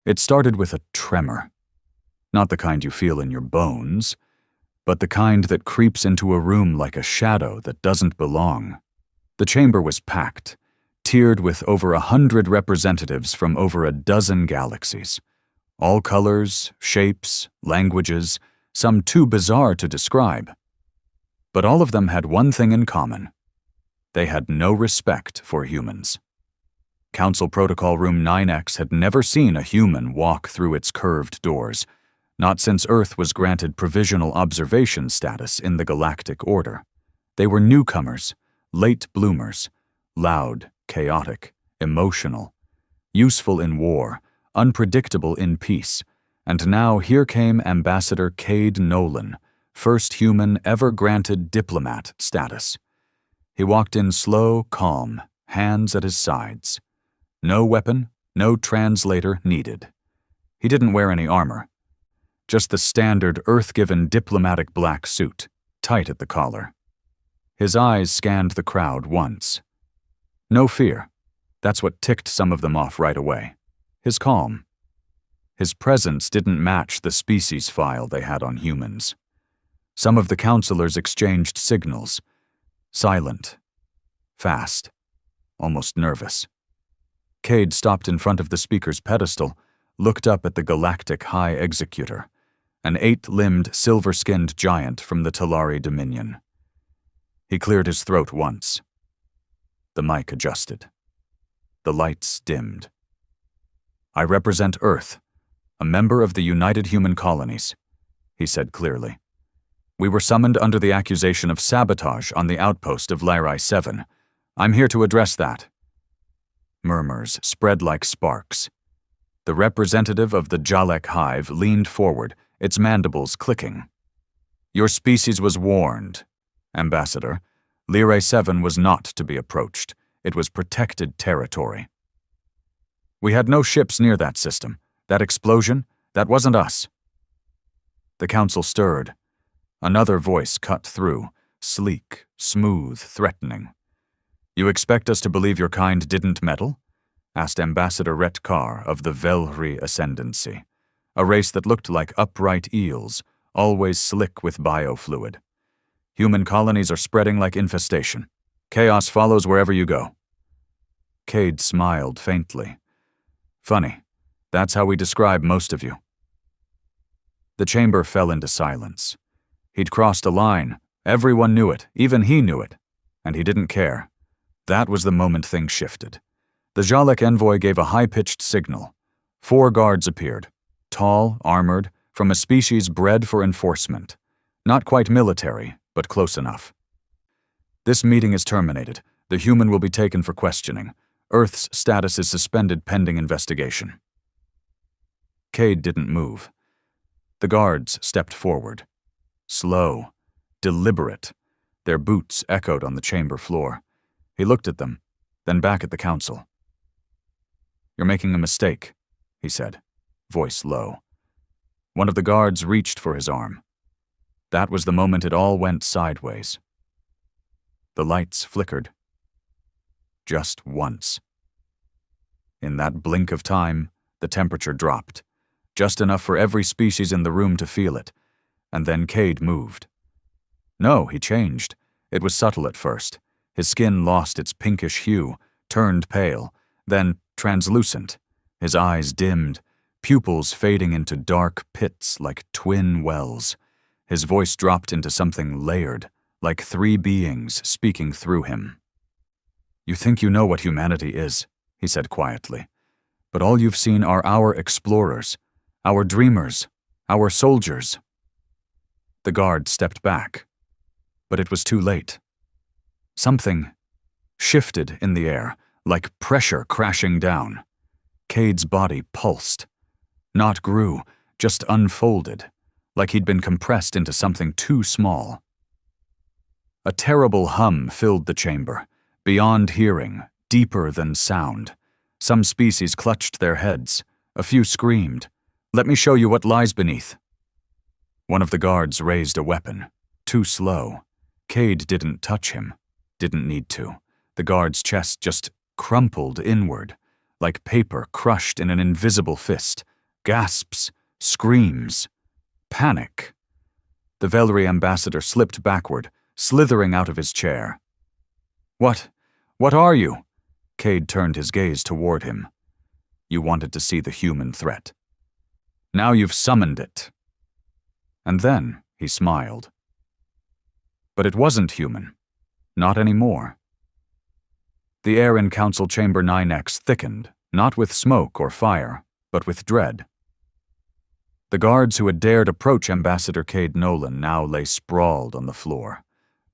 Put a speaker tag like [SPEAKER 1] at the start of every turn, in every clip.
[SPEAKER 1] It started with a tremor. Not the kind you feel in your bones, but the kind that creeps into a room like a shadow that doesn't belong. The chamber was packed, tiered with over 100 representatives from over a dozen galaxies. All colors, shapes, languages, some too bizarre to describe. But all of them had one thing in common. They had no respect for humans. Council Protocol Room 9X had never seen a human walk through its curved doors, not since Earth was granted provisional observation status in the Galactic Order. They were newcomers, late bloomers, loud, chaotic, emotional, useful in war, unpredictable in peace, and now here came Ambassador Cade Nolan, first human ever granted diplomat status. He walked in slow, calm, hands at his sides. No weapon, no translator needed. He didn't wear any armor. Just the standard Earth-given diplomatic black suit, tight at the collar. His eyes scanned the crowd once. No fear. That's what ticked some of them off right away. His calm. His presence didn't match the species file they had on humans. Some of the counselors exchanged signals. Silent. Fast. Almost nervous. Cade stopped in front of the speaker's pedestal, looked up at the Galactic High Executor, an 8-limbed, silver-skinned giant from the Talari Dominion. He cleared his throat once. The mic adjusted. The lights dimmed. "I represent Earth, a member of the United Human Colonies," he said clearly. "We were summoned under the accusation of sabotage on the outpost of Lyrae 7. I'm here to address that." Murmurs spread like sparks. The representative of the Jalek hive leaned forward, its mandibles clicking. "Your species was warned, Ambassador. Lyrae 7 was not to be approached. It was protected territory. We had no ships near that system. That explosion, that wasn't us." The council stirred. Another voice cut through, sleek, smooth, threatening. "You expect us to believe your kind didn't meddle?" asked Ambassador Retkar of the Velhri Ascendancy, a race that looked like upright eels, always slick with biofluid. "Human colonies are spreading like infestation. Chaos follows wherever you go." Cade smiled faintly. "Funny. That's how we describe most of you." The chamber fell into silence. He'd crossed a line. Everyone knew it. Even he knew it. And he didn't care. That was the moment things shifted. The Jalek envoy gave a high-pitched signal. 4 guards appeared. Tall, armored, from a species bred for enforcement. Not quite military, but close enough. "This meeting is terminated. The human will be taken for questioning. Earth's status is suspended pending investigation." Cade didn't move. The guards stepped forward. Slow, deliberate. Their boots echoed on the chamber floor. He looked at them, then back at the council. "You're making a mistake," he said, voice low. One of the guards reached for his arm. That was the moment it all went sideways. The lights flickered. Just once. In that blink of time, the temperature dropped, just enough for every species in the room to feel it, and then Cade moved. No, he changed. It was subtle at first. His skin lost its pinkish hue, turned pale, then translucent. His eyes dimmed, pupils fading into dark pits like twin wells. His voice dropped into something layered, like 3 beings speaking through him. "You think you know what humanity is," he said quietly, "but all you've seen are our explorers, our dreamers, our soldiers." The guard stepped back, but it was too late. Something shifted in the air, like pressure crashing down. Cade's body pulsed. Not grew, just unfolded, like he'd been compressed into something too small. A terrible hum filled the chamber, beyond hearing, deeper than sound. Some species clutched their heads. A few screamed. "Let me show you what lies beneath." One of the guards raised a weapon. Too slow. Cade didn't touch him. Didn't need to. The guard's chest just crumpled inward, like paper crushed in an invisible fist, Gasps, screams, panic. The Velry ambassador slipped backward, slithering out of his chair. What are you? Cade turned his gaze toward him. You wanted to see the human threat. Now you've summoned it. And then he smiled. But it wasn't human. Not anymore. The air in Council Chamber 9X thickened, not with smoke or fire, but with dread. The guards who had dared approach Ambassador Cade Nolan now lay sprawled on the floor,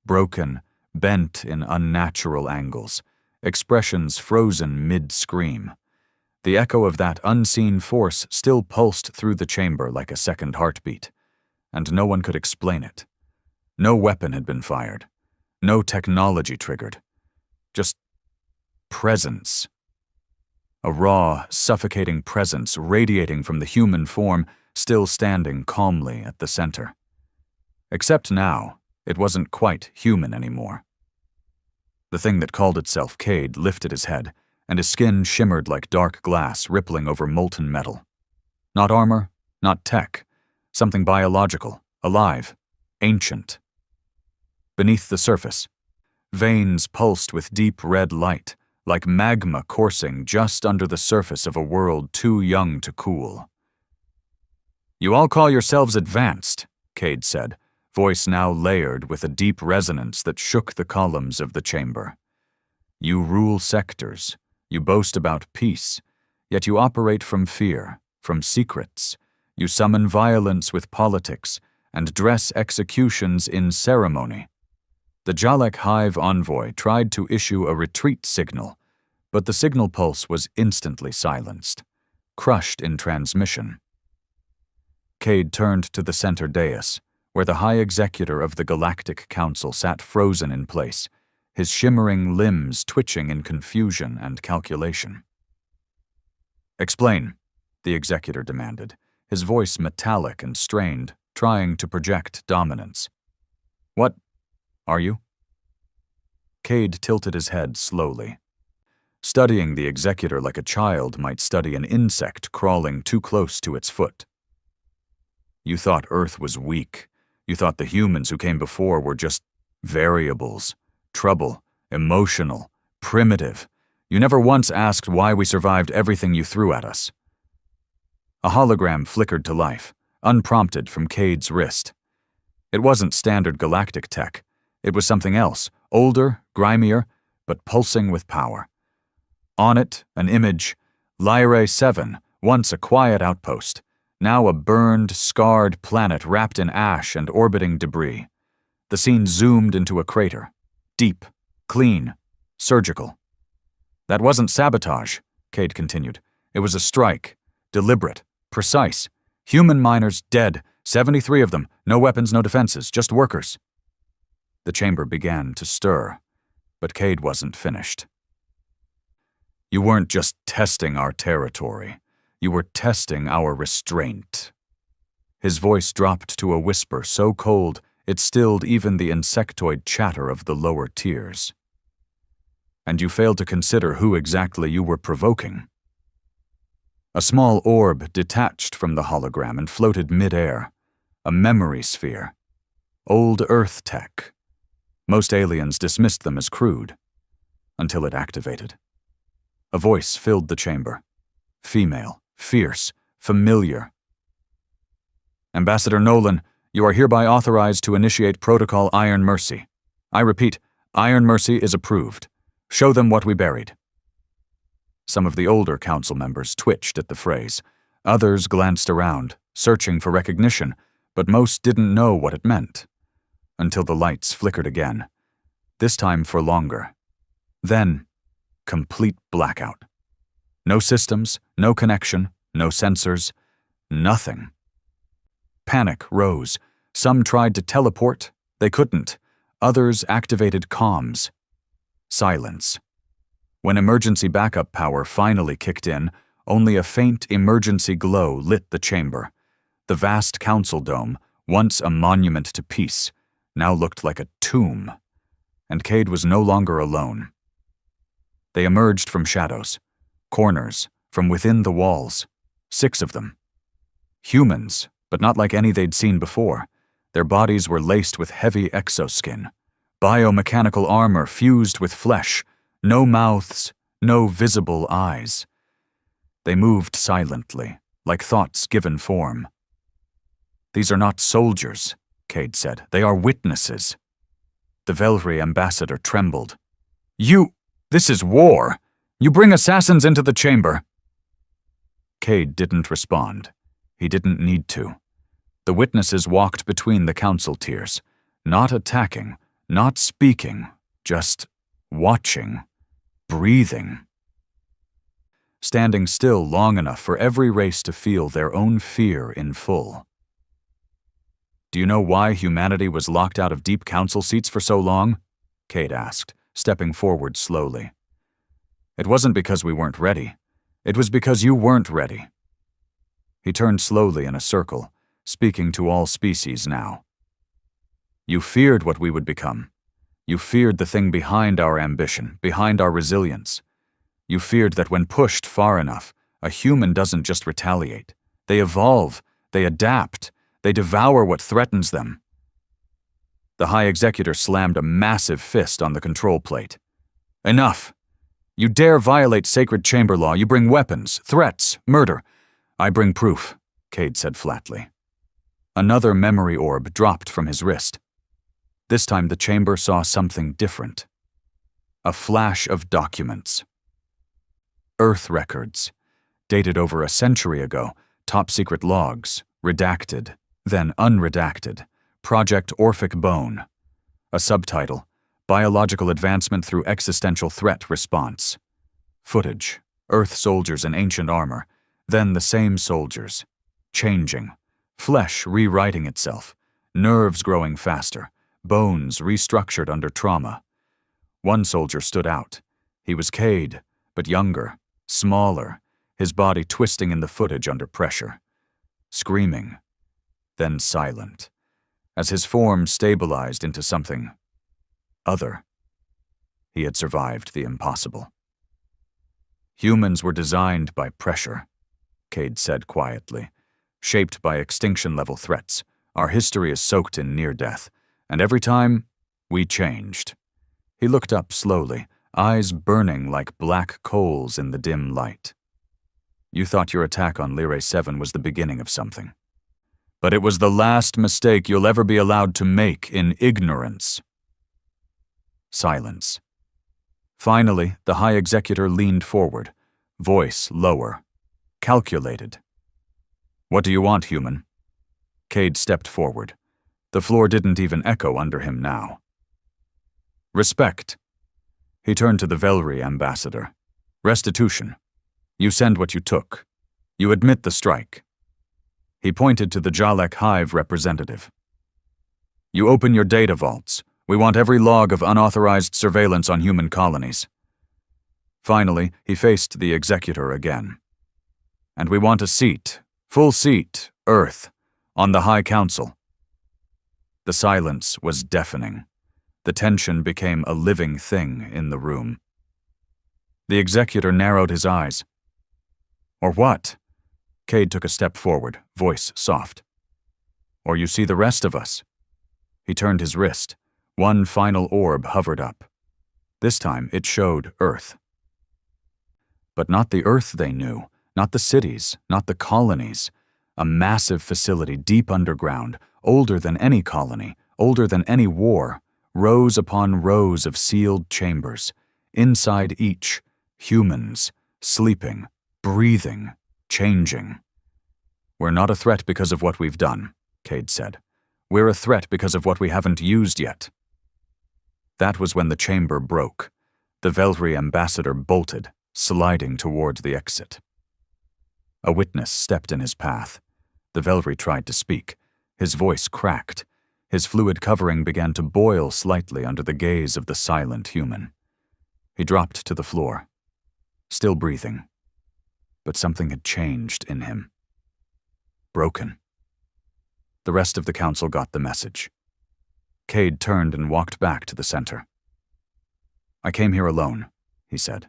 [SPEAKER 1] broken, bent in unnatural angles, expressions frozen mid-scream. The echo of that unseen force still pulsed through the chamber like a second heartbeat, and no one could explain it. No weapon had been fired, no technology triggered, just presence. A raw, suffocating presence radiating from the human form still standing calmly at the center. Except now, it wasn't quite human anymore. The thing that called itself Cade lifted his head, and his skin shimmered like dark glass rippling over molten metal. Not armor, not tech, something biological, alive, ancient. Beneath the surface, veins pulsed with deep red light, like magma coursing just under the surface of a world too young to cool. You all call yourselves advanced, Cade said, voice now layered with a deep resonance that shook the columns of the chamber. You rule sectors, you boast about peace, yet you operate from fear, from secrets. You summon violence with politics and dress executions in ceremony. The Jalek Hive envoy tried to issue a retreat signal, but the signal pulse was instantly silenced, crushed in transmission. Cade turned to the center dais, where the High Executor of the Galactic Council sat frozen in place, his shimmering limbs twitching in confusion and calculation. Explain, the Executor demanded, his voice metallic and strained, trying to project dominance. What are you? Cade tilted his head slowly. Studying the Executor like a child might study an insect crawling too close to its foot. You thought Earth was weak. You thought the humans who came before were just variables, trouble, emotional, primitive. You never once asked why we survived everything you threw at us. A hologram flickered to life, unprompted from Cade's wrist. It wasn't standard galactic tech. It was something else, older, grimier, but pulsing with power. On it, an image, Lyrae 7, once a quiet outpost, now a burned, scarred planet wrapped in ash and orbiting debris. The scene zoomed into a crater, deep, clean, surgical. That wasn't sabotage, Cade continued. It was a strike, deliberate, precise. Human miners dead, 73 of them, no weapons, no defenses, just workers. The chamber began to stir, but Cade wasn't finished. You weren't just testing our territory. You were testing our restraint. His voice dropped to a whisper so cold it stilled even the insectoid chatter of the lower tiers. And you failed to consider who exactly you were provoking. A small orb detached from the hologram and floated mid-air, a memory sphere. Old Earth tech. Most aliens dismissed them as crude, until it activated. A voice filled the chamber. Female, fierce, familiar. Ambassador Nolan, you are hereby authorized to initiate Protocol Iron Mercy. I repeat, Iron Mercy is approved. Show them what we buried. Some of the older council members twitched at the phrase. Others glanced around, searching for recognition, but most didn't know what it meant. Until the lights flickered again. This time for longer. Then, complete blackout. No systems, no connection, no sensors, nothing. Panic rose. Some tried to teleport. They couldn't. Others activated comms. Silence. When emergency backup power finally kicked in, only a faint emergency glow lit the chamber. The vast council dome, once a monument to peace, now looked like a tomb. And Cade was no longer alone. They emerged from shadows, corners, from within the walls, 6 of them, Humans, but not like any they'd seen before. Their bodies were laced with heavy exoskin, biomechanical armor fused with flesh, no mouths, no visible eyes. They moved silently, like thoughts given form. "These are not soldiers," Cade said. "They are witnesses." The Velry ambassador trembled. This is war! You bring assassins into the chamber!" Cade didn't respond. He didn't need to. The witnesses walked between the council tiers, not attacking, not speaking, just watching, breathing. Standing still long enough for every race to feel their own fear in full. "Do you know why humanity was locked out of deep council seats for so long?" Cade asked, stepping forward slowly. "It wasn't because we weren't ready. It was because you weren't ready." He turned slowly in a circle, speaking to all species now. "You feared what we would become. You feared the thing behind our ambition, behind our resilience. You feared that when pushed far enough, a human doesn't just retaliate. They evolve, they adapt, they devour what threatens them." The High Executor slammed a massive fist on the control plate. "Enough! You dare violate sacred chamber law, you bring weapons, threats, murder. I bring proof," Cade said flatly. Another memory orb dropped from his wrist. This time the chamber saw something different. A flash of documents. Earth records, dated over a century ago, top-secret logs, redacted, then unredacted, Project Orphic Bone. A subtitle, Biological Advancement Through Existential Threat Response. Footage, Earth soldiers in ancient armor, then the same soldiers, changing, flesh rewriting itself, nerves growing faster, bones restructured under trauma. One soldier stood out. He was Cade, but younger, smaller, his body twisting in the footage under pressure. Screaming, then silent, as his form stabilized into something other. He had survived the impossible. "Humans were designed by pressure," Cade said quietly. "Shaped by extinction-level threats. Our history is soaked in near-death, and every time, we changed." He looked up slowly, eyes burning like black coals in the dim light. "You thought your attack on Lyrae 7 was the beginning of something. But it was the last mistake you'll ever be allowed to make in ignorance." Silence. Finally, the High Executor leaned forward, voice lower, calculated. "What do you want, human?" Cade stepped forward. The floor didn't even echo under him now. "Respect." He turned to the Velry ambassador. "Restitution. You send what you took. You admit the strike." He pointed to the Jalek Hive representative. "You open your data vaults. We want every log of unauthorized surveillance on human colonies." Finally, he faced the executor again. "And we want a seat, full seat, Earth, on the High Council." The silence was deafening. The tension became a living thing in the room. The executor narrowed his eyes. "Or what?" Cade took a step forward, voice soft. "Or you see the rest of us." He turned his wrist. One final orb hovered up. This time it showed Earth. But not the Earth they knew, not the cities, not the colonies. A massive facility deep underground, older than any colony, older than any war, rows upon rows of sealed chambers. Inside each, humans, sleeping, breathing, changing. "We're not a threat because of what we've done," Cade said. "We're a threat because of what we haven't used yet." That was when the chamber broke. The Velry ambassador bolted, sliding toward the exit. A witness stepped in his path. The Velry tried to speak. His voice cracked. His fluid covering began to boil slightly under the gaze of the silent human. He dropped to the floor, still breathing. But something had changed in him. Broken. The rest of the council got the message. Cade turned and walked back to the center. "I came here alone," he said.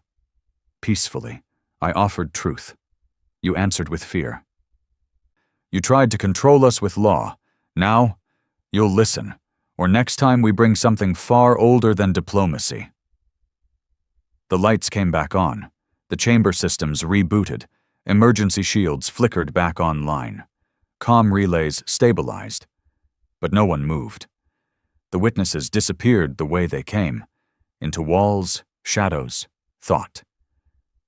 [SPEAKER 1] "Peacefully. I offered truth. You answered with fear." You tried to control us with law. Now, you'll listen, or next time we bring something far older than diplomacy." The lights came back on. The chamber systems rebooted. Emergency shields flickered back online. Comm relays stabilized. But no one moved. The witnesses disappeared the way they came, into walls, shadows, thought.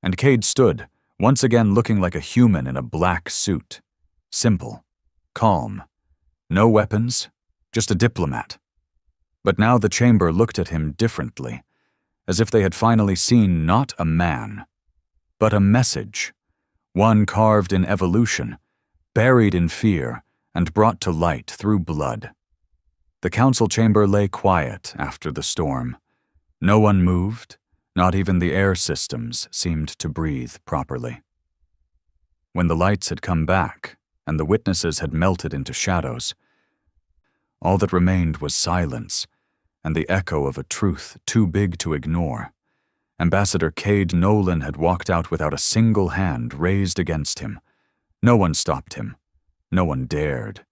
[SPEAKER 1] And Cade stood, once again looking like a human in a black suit. Simple, calm, no weapons, just a diplomat. But now the chamber looked at him differently, as if they had finally seen not a man, but a message, one carved in evolution, buried in fear, and brought to light through blood. The council chamber lay quiet after the storm. No one moved, not even the air systems seemed to breathe properly. When the lights had come back, and the witnesses had melted into shadows, all that remained was silence and the echo of a truth too big to ignore. Ambassador Cade Nolan had walked out without a single hand raised against him. No one stopped him. No one dared.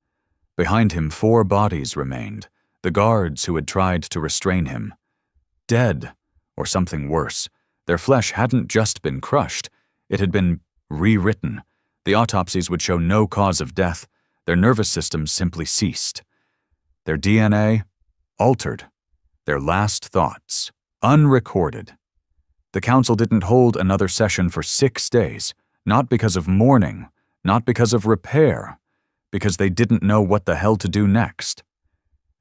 [SPEAKER 1] Behind him 4 bodies remained, the guards who had tried to restrain him. Dead, or something worse. Their flesh hadn't just been crushed, it had been rewritten. The autopsies would show no cause of death. Their nervous systems simply ceased. Their DNA altered. Their last thoughts unrecorded. The council didn't hold another session for 6 days, not because of mourning, not because of repair, because they didn't know what the hell to do next.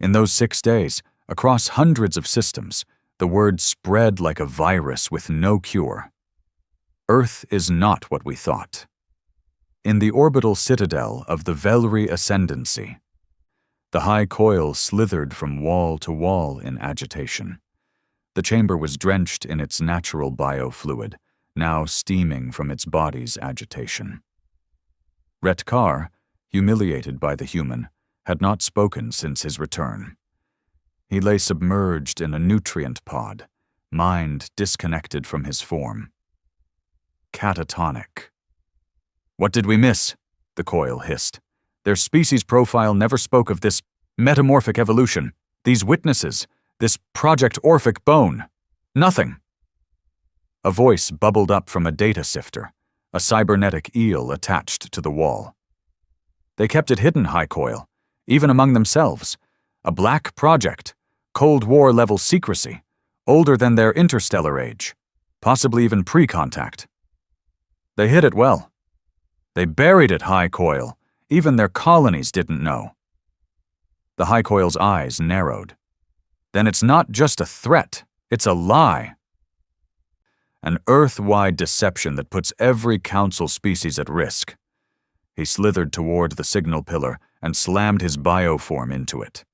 [SPEAKER 1] In those 6 days, across hundreds of systems, the word spread like a virus with no cure. Earth is not what we thought. In the orbital citadel of the Velry Ascendancy, the high coil slithered from wall to wall in agitation. The chamber was drenched in its natural biofluid, now steaming from its body's agitation. Retkar, humiliated by the human, had not spoken since his return. He lay submerged in a nutrient pod, mind disconnected from his form. Catatonic. "What did we miss?" the coil hissed. "Their species profile never spoke of this metamorphic evolution, these witnesses, this Project Orphic bone. Nothing." A voice bubbled up from a data sifter, a cybernetic eel attached to the wall. "They kept it hidden, High Coil, even among themselves. A black project, Cold War-level secrecy, older than their interstellar age, possibly even pre-contact. They hid it well. They buried it, High Coil. Even their colonies didn't know." The High Coil's eyes narrowed. "Then it's not just a threat, it's a lie. An Earth-wide deception that puts every council species at risk." He slithered toward the signal pillar and slammed his bioform into it.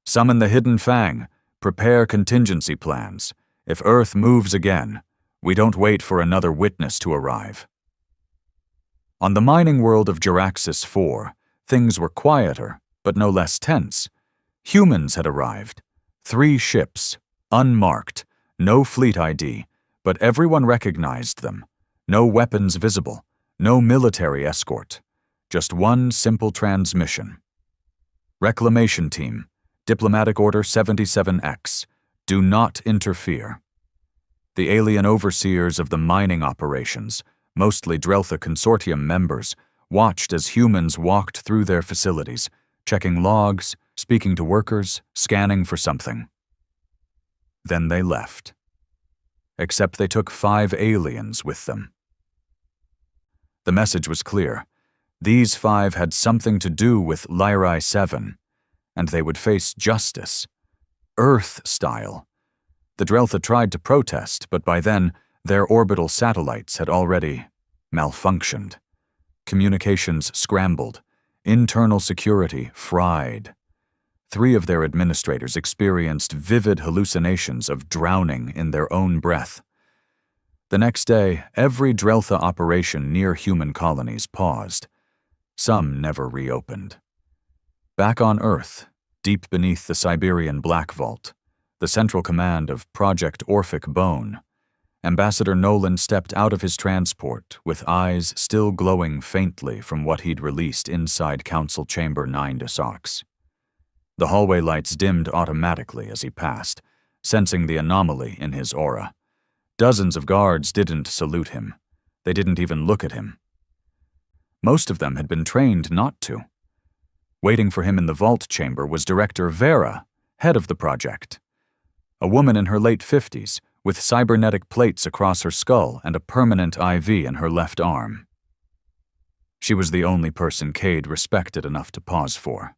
[SPEAKER 1] "Summon the Hidden Fang. Prepare contingency plans. If Earth moves again, we don't wait for another witness to arrive." On the mining world of Juraxis 4, things were quieter, but no less tense. Humans had arrived. 3 ships, unmarked, no fleet ID, but everyone recognized them. No weapons visible, no military escort. Just one simple transmission. "Reclamation Team, Diplomatic Order 77X, do not interfere." The alien overseers of the mining operations, mostly Dreltha Consortium members, watched as humans walked through their facilities, checking logs, speaking to workers, scanning for something. Then they left. Except they took 5 aliens with them. The message was clear. These 5 had something to do with Lyrae 7, and they would face justice. Earth-style. The Dreltha tried to protest, but by then, their orbital satellites had already malfunctioned. Communications scrambled. Internal security fried. 3 of their administrators experienced vivid hallucinations of drowning in their own breath. The next day, every Dreltha operation near human colonies paused. Some never reopened. Back on Earth, deep beneath the Siberian Black Vault, the central command of Project Orphic Bone, Ambassador Nolan stepped out of his transport with eyes still glowing faintly from what he'd released inside Council Chamber 9 de Sox. The hallway lights dimmed automatically as he passed, sensing the anomaly in his aura. Dozens of guards didn't salute him. They didn't even look at him. Most of them had been trained not to. Waiting for him in the vault chamber was Director Vera, head of the project. A woman in her late 50s, with cybernetic plates across her skull and a permanent IV in her left arm. She was the only person Cade respected enough to pause for.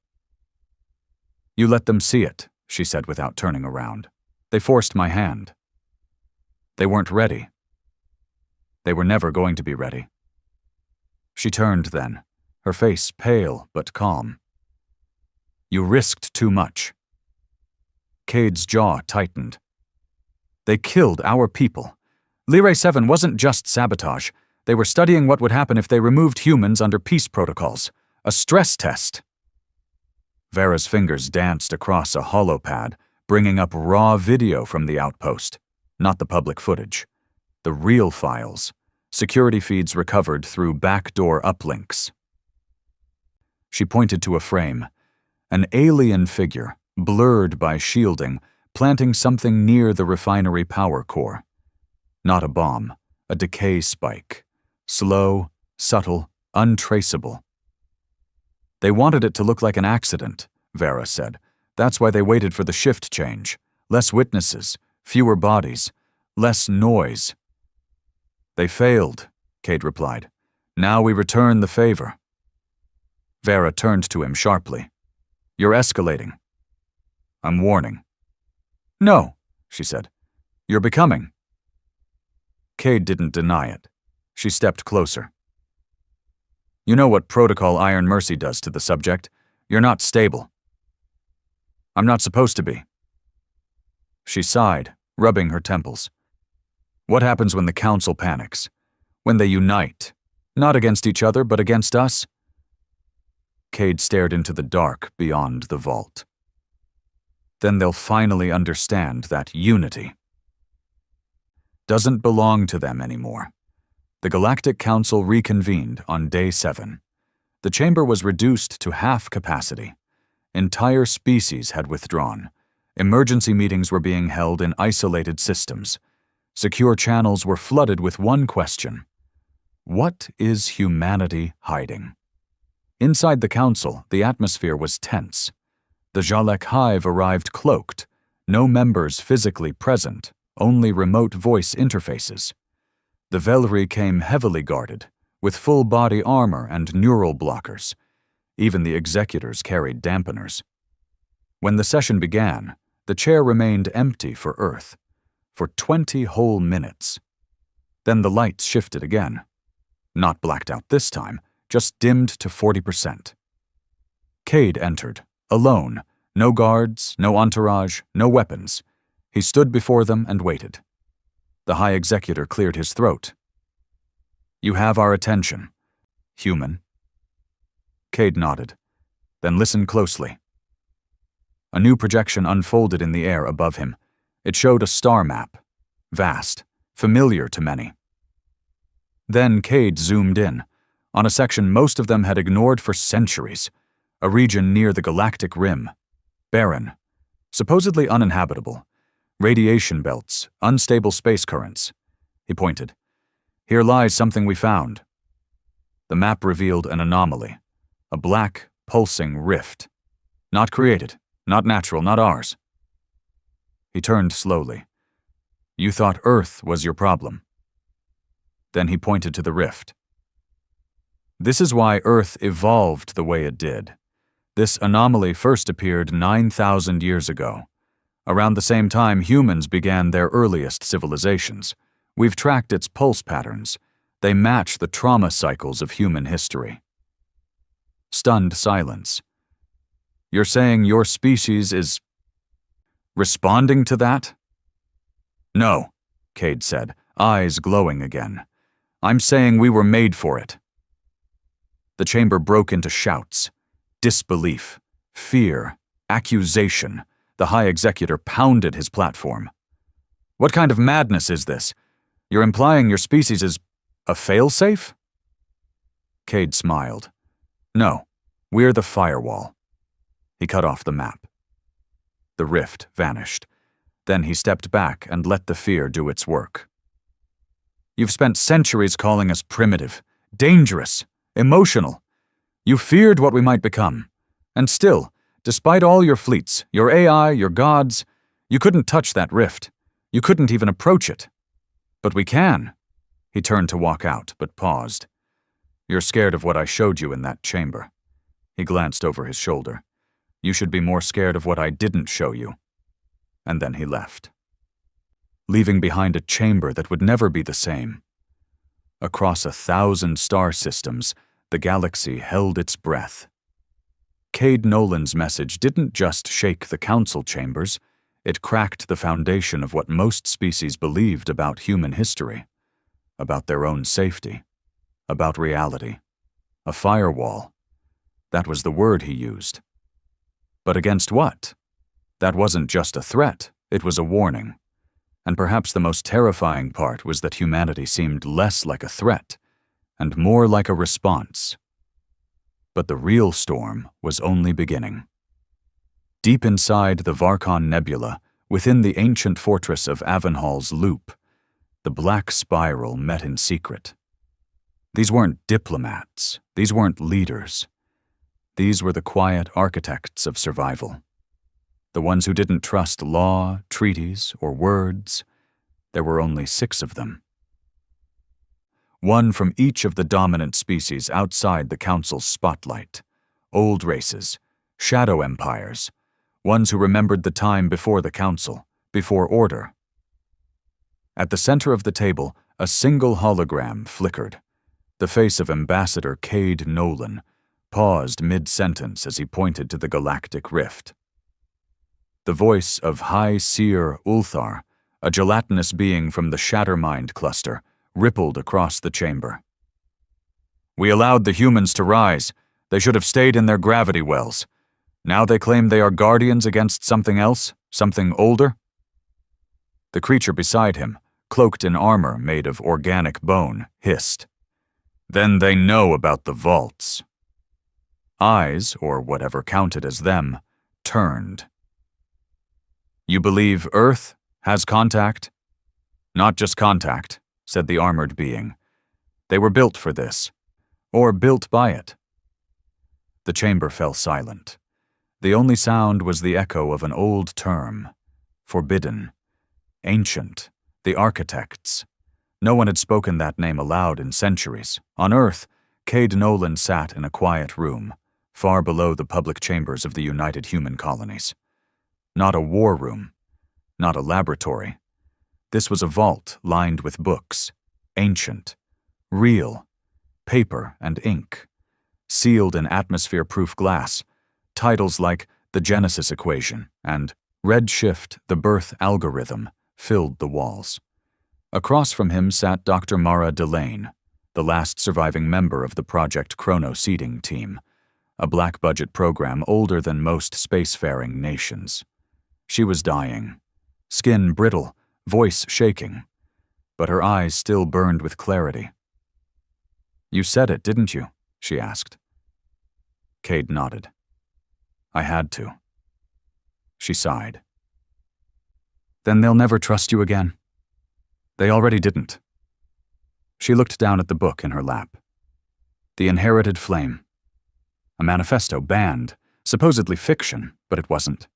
[SPEAKER 1] "You let them see it," she said without turning around. "They forced my hand. They weren't ready. They were never going to be ready." She turned then, her face pale but calm. "You risked too much." Cade's jaw tightened. "They killed our people. Lyrae 7 wasn't just sabotage. They were studying what would happen if they removed humans under peace protocols. A stress test." Vera's fingers danced across a holopad, bringing up raw video from the outpost, not the public footage. The real files, security feeds recovered through backdoor uplinks. She pointed to a frame, an alien figure, blurred by shielding, planting something near the refinery power core. Not a bomb, a decay spike. Slow, subtle, untraceable. "They wanted it to look like an accident," Vera said. "That's why they waited for the shift change. Less witnesses, fewer bodies, less noise." "They failed," Cade replied. "Now we return the favor." Vera turned to him sharply. "You're escalating." "I'm warning." "No," she said. "You're becoming." Cade didn't deny it. She stepped closer. "You know what Protocol Iron Mercy does to the subject. You're not stable." "I'm not supposed to be." She sighed, rubbing her temples. "What happens when the Council panics? When they unite? Not against each other, but against us?" Cade stared into the dark beyond the vault. "Then they'll finally understand that unity doesn't belong to them anymore." The Galactic Council reconvened on Day 7. The chamber was reduced to half capacity. Entire species had withdrawn. Emergency meetings were being held in isolated systems. Secure channels were flooded with one question: what is humanity hiding? Inside the council, the atmosphere was tense. The Jalek hive arrived cloaked, no members physically present, only remote voice interfaces. The Velry came heavily guarded, with full-body armor and neural blockers. Even the executors carried dampeners. When the session began, the chair remained empty for Earth, for 20 whole minutes. Then the lights shifted again. Not blacked out this time, just dimmed to 40%. Cade entered, alone, no guards, no entourage, no weapons. He stood before them and waited. The High Executor cleared his throat. "You have our attention, human." Cade nodded. "Then listen closely." A new projection unfolded in the air above him. It showed a star map, vast, familiar to many. Then Cade zoomed in, on a section most of them had ignored for centuries, a region near the galactic rim, barren, supposedly uninhabitable, radiation belts, unstable space currents. He pointed. "Here lies something we found." The map revealed an anomaly, a black, pulsing rift. Not created, not natural, not ours. He turned slowly. "You thought Earth was your problem." Then he pointed to the rift. "This is why Earth evolved the way it did. This anomaly first appeared 9,000 years ago. Around the same time humans began their earliest civilizations. We've tracked its pulse patterns. They match the trauma cycles of human history." Stunned silence. "You're saying your species is responding to that?" "No," Cade said, eyes glowing again. "I'm saying we were made for it." The chamber broke into shouts. Disbelief, fear, accusation. The High Executor pounded his platform. "What kind of madness is this? You're implying your species is a failsafe? Cade smiled. No, we're the firewall. He cut off the map. The rift vanished. Then he stepped back and let the fear do its work. You've spent centuries calling us primitive, dangerous, emotional. You feared what we might become. And still, despite all your fleets, your AI, your gods, you couldn't touch that rift. You couldn't even approach it. But we can. He turned to walk out, but paused. You're scared of what I showed you in that chamber. He glanced over his shoulder. You should be more scared of what I didn't show you. And then he left, leaving behind a chamber that would never be the same. Across 1,000 star systems, the galaxy held its breath. Cade Nolan's message didn't just shake the council chambers, it cracked the foundation of what most species believed about human history, about their own safety, about reality. A firewall. That was the word he used. But against what? That wasn't just a threat, it was a warning. And perhaps the most terrifying part was that humanity seemed less like a threat and more like a response. But the real storm was only beginning. Deep inside the Varkon Nebula, within the ancient fortress of Avanhal's Loop, the black spiral met in secret. These weren't diplomats, these weren't leaders. These were the quiet architects of survival. The ones who didn't trust law, treaties, or words. There were only 6 of them. One from each of the dominant species outside the Council's spotlight. Old races, shadow empires, ones who remembered the time before the Council, before order. At the center of the table, a single hologram flickered. The face of Ambassador Cade Nolan paused mid-sentence as he pointed to the galactic rift. The voice of High Seer Ulthar, a gelatinous being from the Shattermind cluster, rippled across the chamber. We allowed the humans to rise. They should have stayed in their gravity wells. Now they claim they are guardians against something else, something older? The creature beside him, cloaked in armor made of organic bone, hissed. Then they know about the vaults. Eyes, or whatever counted as them, turned. You believe Earth has contact? Not just contact, said the armored being. They were built for this, or built by it. The chamber fell silent. The only sound was the echo of an old term. Forbidden. Ancient. The architects. No one had spoken that name aloud in centuries. On Earth, Cade Nolan sat in a quiet room, far below the public chambers of the United Human Colonies. Not a war room, not a laboratory. This was a vault lined with books, ancient, real, paper and ink, sealed in atmosphere-proof glass, titles like The Genesis Equation and Redshift, the Birth Algorithm filled the walls. Across from him sat Dr. Mara Delane, the last surviving member of the Project Chrono seeding team, a black-budget program older than most spacefaring nations. She was dying, skin brittle, voice shaking, but her eyes still burned with clarity. You said it, didn't you? She asked. Cade nodded. I had to. She sighed. Then they'll never trust you again. They already didn't. She looked down at the book in her lap. The Inherited Flame. A manifesto banned, supposedly fiction, but it wasn't.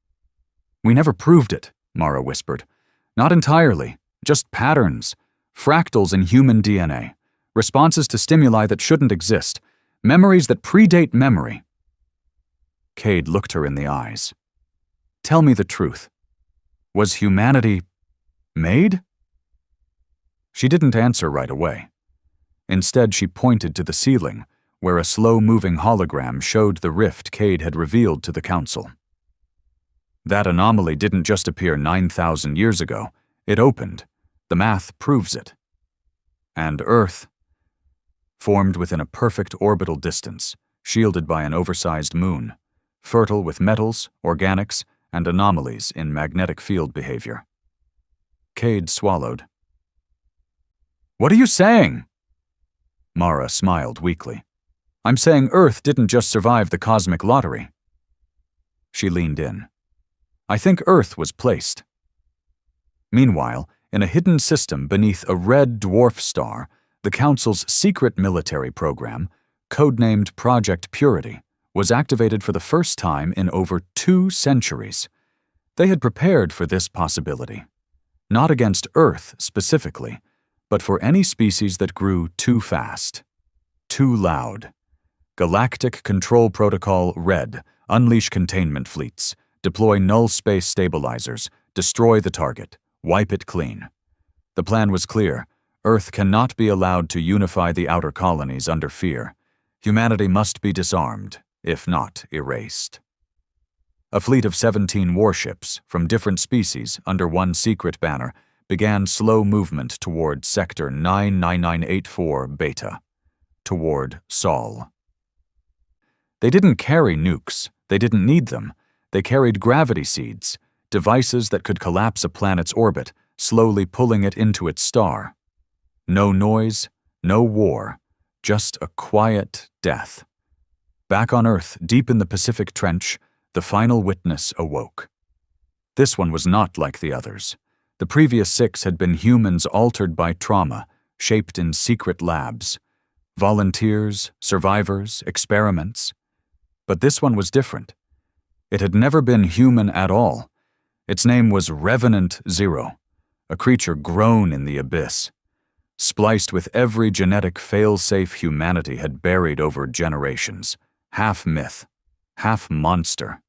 [SPEAKER 1] We never proved it, Mara whispered. Not entirely, just patterns, fractals in human DNA, responses to stimuli that shouldn't exist, memories that predate memory. Cade looked her in the eyes. Tell me the truth. Was humanity made? She didn't answer right away. Instead, she pointed to the ceiling, where a slow-moving hologram showed the rift Cade had revealed to the Council. That anomaly didn't just appear 9,000 years ago. It opened. The math proves it. And Earth, formed within a perfect orbital distance, shielded by an oversized moon, fertile with metals, organics, and anomalies in magnetic field behavior. Cade swallowed. What are you saying? Mara smiled weakly. I'm saying Earth didn't just survive the cosmic lottery. She leaned in. I think Earth was placed. Meanwhile, in a hidden system beneath a red dwarf star, the Council's secret military program, codenamed Project Purity, was activated for the first time in over 2 centuries. They had prepared for this possibility, not against Earth specifically, but for any species that grew too fast, too loud. Galactic Control Protocol Red, unleash containment fleets, deploy null space stabilizers, destroy the target, wipe it clean. The plan was clear. Earth cannot be allowed to unify the outer colonies under fear. Humanity must be disarmed, if not erased. A fleet of 17 warships from different species under one secret banner began slow movement toward Sector 99984 Beta, toward Sol. They didn't carry nukes. They didn't need them. They carried gravity seeds, devices that could collapse a planet's orbit, slowly pulling it into its star. No noise, no war, just a quiet death. Back on Earth, deep in the Pacific Trench, the final witness awoke. This one was not like the others. The previous 6 had been humans altered by trauma, shaped in secret labs. Volunteers, survivors, experiments. But this one was different. It had never been human at all. Its name was Revenant Zero, a creature grown in the abyss, spliced with every genetic fail-safe humanity had buried over generations, half myth, half monster.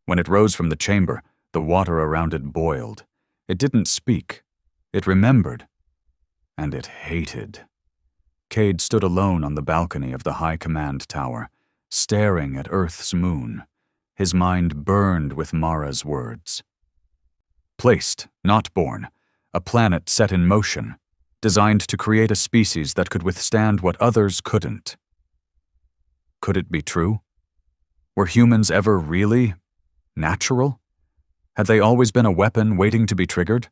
[SPEAKER 1] When it rose from the chamber, the water around it boiled. It didn't speak. It remembered. And it hated. Cade stood alone on the balcony of the High Command Tower, staring at Earth's moon. His mind burned with Mara's words. Placed, not born, a planet set in motion, designed to create a species that could withstand what others couldn't. Could it be true? Were humans ever really natural? Had they always been a weapon waiting to be triggered?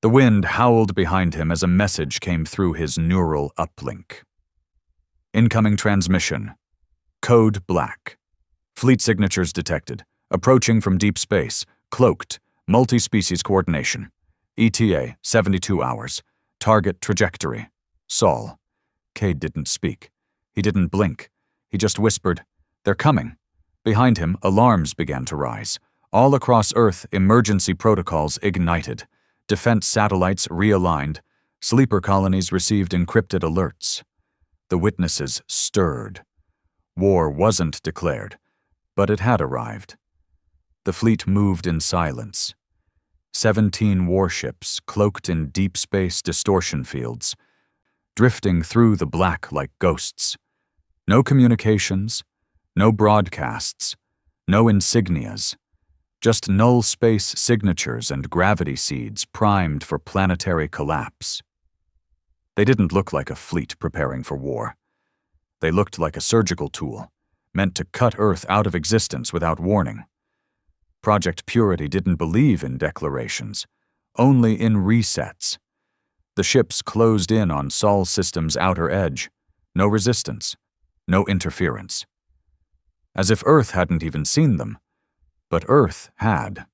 [SPEAKER 1] The wind howled behind him as a message came through his neural uplink. Incoming transmission. Code black. Fleet signatures detected. Approaching from deep space. Cloaked. Multi-species coordination. ETA, 72 hours. Target trajectory. Sol. Cade didn't speak. He didn't blink. He just whispered, "They're coming." Behind him, alarms began to rise. All across Earth, emergency protocols ignited. Defense satellites realigned. Sleeper colonies received encrypted alerts. The witnesses stirred. War wasn't declared, but it had arrived. The fleet moved in silence. 17 warships cloaked in deep space distortion fields, drifting through the black like ghosts. No communications, no broadcasts, no insignias. Just null space signatures and gravity seeds primed for planetary collapse. They didn't look like a fleet preparing for war. They looked like a surgical tool, meant to cut Earth out of existence without warning. Project Purity didn't believe in declarations, only in resets. The ships closed in on Sol System's outer edge. No resistance, no interference. As if Earth hadn't even seen them. But Earth had.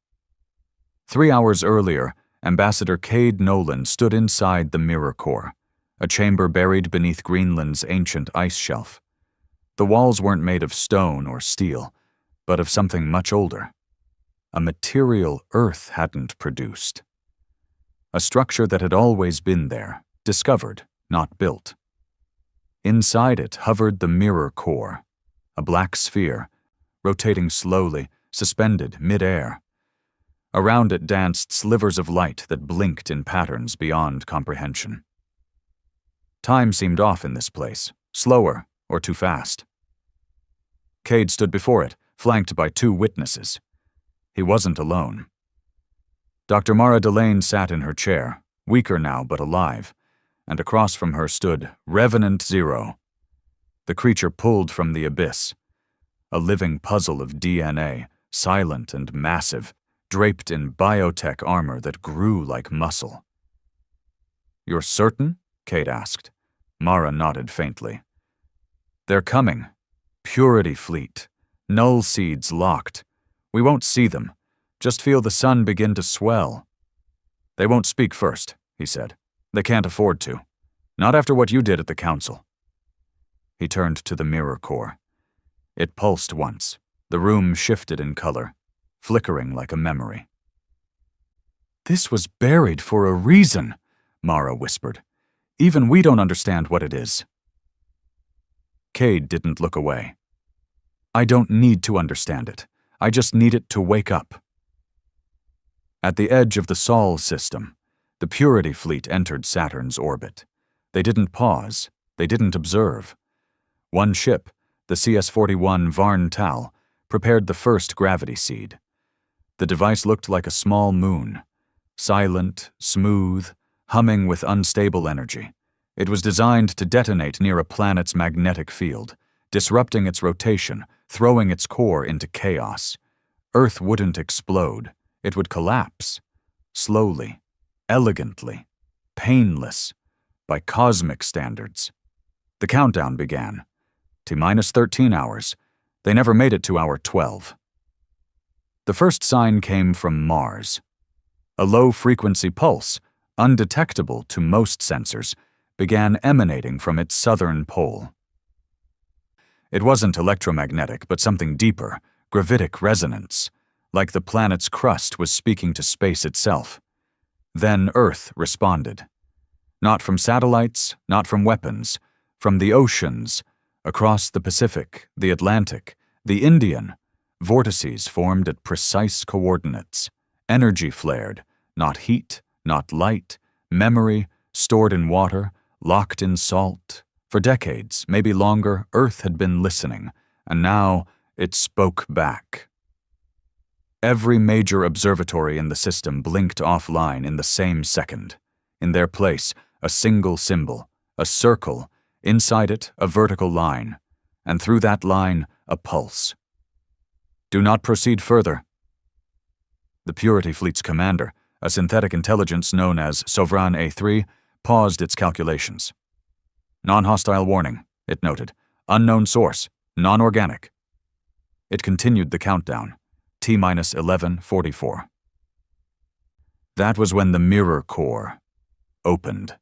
[SPEAKER 1] 3 hours earlier, Ambassador Cade Nolan stood inside the Mirror Core, a chamber buried beneath Greenland's ancient ice shelf. The walls weren't made of stone or steel, but of something much older. A material Earth hadn't produced. A structure that had always been there, discovered, not built. Inside it hovered the Mirror Core, a black sphere, rotating slowly, suspended mid-air. Around it danced slivers of light that blinked in patterns beyond comprehension. Time seemed off in this place, slower or too fast. Cade stood before it, flanked by 2 witnesses. He wasn't alone. Dr. Mara Delane sat in her chair, weaker now but alive, and across from her stood Revenant Zero. The creature pulled from the abyss, a living puzzle of DNA, silent and massive, draped in biotech armor that grew like muscle. "You're certain?" Cade asked. Mara nodded faintly. "They're coming. Purity fleet. Null seeds locked. We won't see them. Just feel the sun begin to swell." "They won't speak first," he said. "They can't afford to. Not after what you did at the council." He turned to the mirror core. It pulsed once. The room shifted in color, flickering like a memory. "This was buried for a reason," Mara whispered. "Even we don't understand what it is." Cade didn't look away. "I don't need to understand it. I just need it to wake up." At the edge of the Sol system, the Purity fleet entered Saturn's orbit. They didn't pause. They didn't observe. One ship, the CS-41 Varn Tal, prepared the first gravity seed. The device looked like a small moon, silent, smooth, humming with unstable energy. It was designed to detonate near a planet's magnetic field, disrupting its rotation, throwing its core into chaos. Earth wouldn't explode. It would collapse. Slowly, elegantly, painless, by cosmic standards. The countdown began. T-minus 13 hours. They never made it to hour 12. The first sign came from Mars. A low-frequency pulse, undetectable to most sensors, began emanating from its southern pole. It wasn't electromagnetic, but something deeper, gravitic resonance, like the planet's crust was speaking to space itself. Then Earth responded. Not from satellites, not from weapons, from the oceans, across the Pacific, the Atlantic, the Indian, vortices formed at precise coordinates. Energy flared, not heat, not light, memory, stored in water, locked in salt. For decades, maybe longer, Earth had been listening, and now it spoke back. Every major observatory in the system blinked offline in the same second. In their place, a single symbol, a circle, inside it a vertical line, and through that line a pulse. "Do not proceed further." The Purity Fleet's commander, a synthetic intelligence known as Sovran A3, paused its calculations. "Non-hostile warning," it noted. "Unknown source. Non-organic." It continued the countdown. T-minus 11:44. That was when the mirror core opened.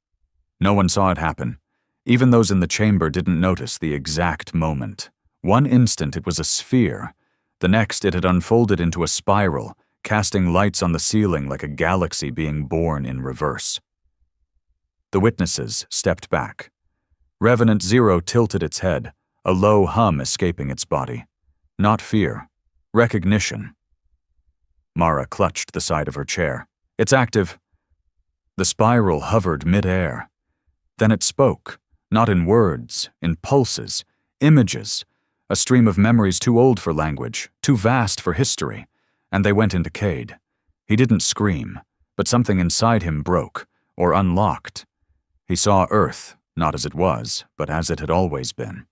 [SPEAKER 1] No one saw it happen. Even those in the chamber didn't notice the exact moment. One instant it was a sphere. The next it had unfolded into a spiral, casting lights on the ceiling like a galaxy being born in reverse. The witnesses stepped back. Revenant Zero tilted its head, a low hum escaping its body. Not fear. Recognition. Mara clutched the side of her chair. "It's active." The spiral hovered mid-air. Then it spoke, not in words, in pulses, images, a stream of memories too old for language, too vast for history, and they went into Cade. He didn't scream, but something inside him broke, or unlocked. He saw Earth, not as it was, but as it had always been.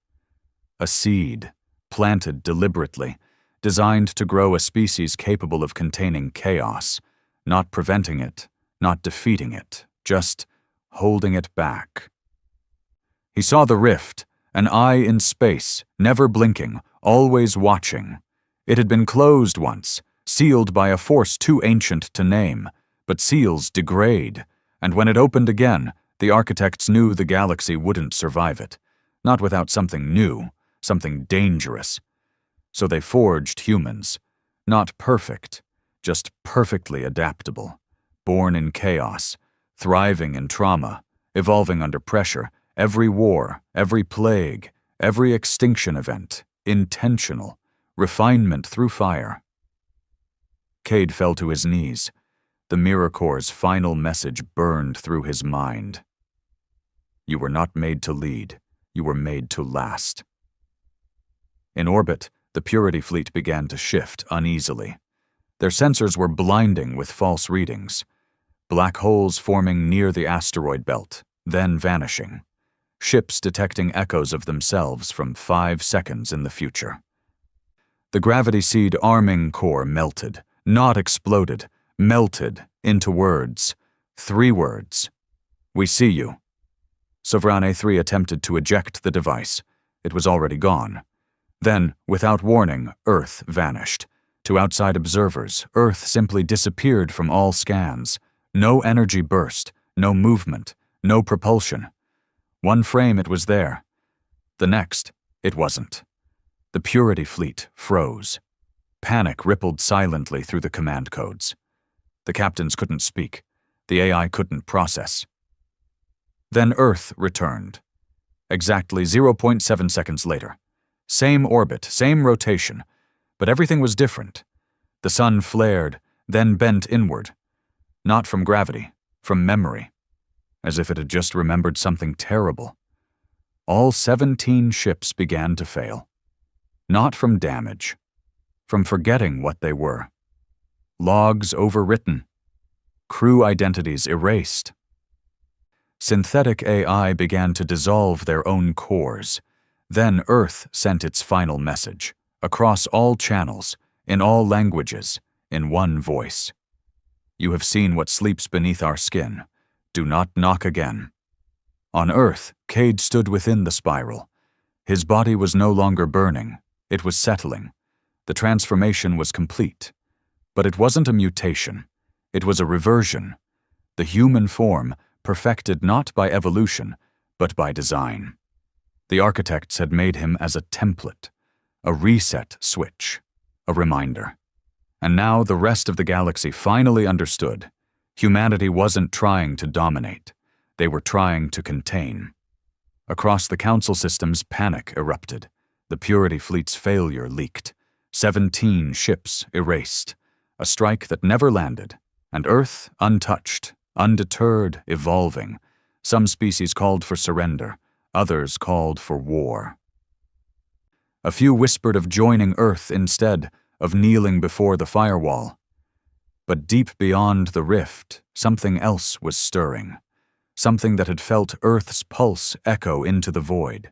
[SPEAKER 1] A seed, planted deliberately, designed to grow a species capable of containing chaos, not preventing it, not defeating it, just holding it back. He saw the rift, an eye in space, never blinking, always watching. It had been closed once, sealed by a force too ancient to name, but seals degrade, and when it opened again, the architects knew the galaxy wouldn't survive it, not without something new, something dangerous. So they forged humans, not perfect, just perfectly adaptable, born in chaos, thriving in trauma, evolving under pressure, every war, every plague, every extinction event, intentional, refinement through fire. Cade fell to his knees. The Mirror Core's final message burned through his mind. You were not made to lead, you were made to last. In orbit, the Purity Fleet began to shift uneasily. Their sensors were blinding with false readings. Black holes forming near the asteroid belt, then vanishing. Ships detecting echoes of themselves from 5 seconds in the future. The gravity seed arming core melted, not exploded, melted into words. 3 words. "We see you." Sovereign A3 attempted to eject the device. It was already gone. Then, without warning, Earth vanished. To outside observers, Earth simply disappeared from all scans. No energy burst, no movement, no propulsion. One frame it was there. The next, it wasn't. The Purity fleet froze. Panic rippled silently through the command codes. The captains couldn't speak. The AI couldn't process. Then Earth returned. Exactly 0.7 seconds later. Same orbit, same rotation, but everything was different. The sun flared, then bent inward. Not from gravity, from memory. As if it had just remembered something terrible. All 17 ships began to fail. Not from damage, from forgetting what they were. Logs overwritten. Crew identities erased. Synthetic AI began to dissolve their own cores. Then Earth sent its final message, across all channels, in all languages, in one voice. "You have seen what sleeps beneath our skin. Do not knock again." On Earth, Cade stood within the spiral. His body was no longer burning. It was settling. The transformation was complete. But it wasn't a mutation. It was a reversion. The human form, perfected not by evolution, but by design. The architects had made him as a template, a reset switch, a reminder. And now the rest of the galaxy finally understood. Humanity wasn't trying to dominate. They were trying to contain. Across the council systems, panic erupted. The Purity fleet's failure leaked. 17 ships erased. A strike that never landed. And Earth untouched, undeterred, evolving. Some species called for surrender. Others called for war. A few whispered of joining Earth instead, of kneeling before the firewall. But deep beyond the rift, something else was stirring. Something that had felt Earth's pulse echo into the void.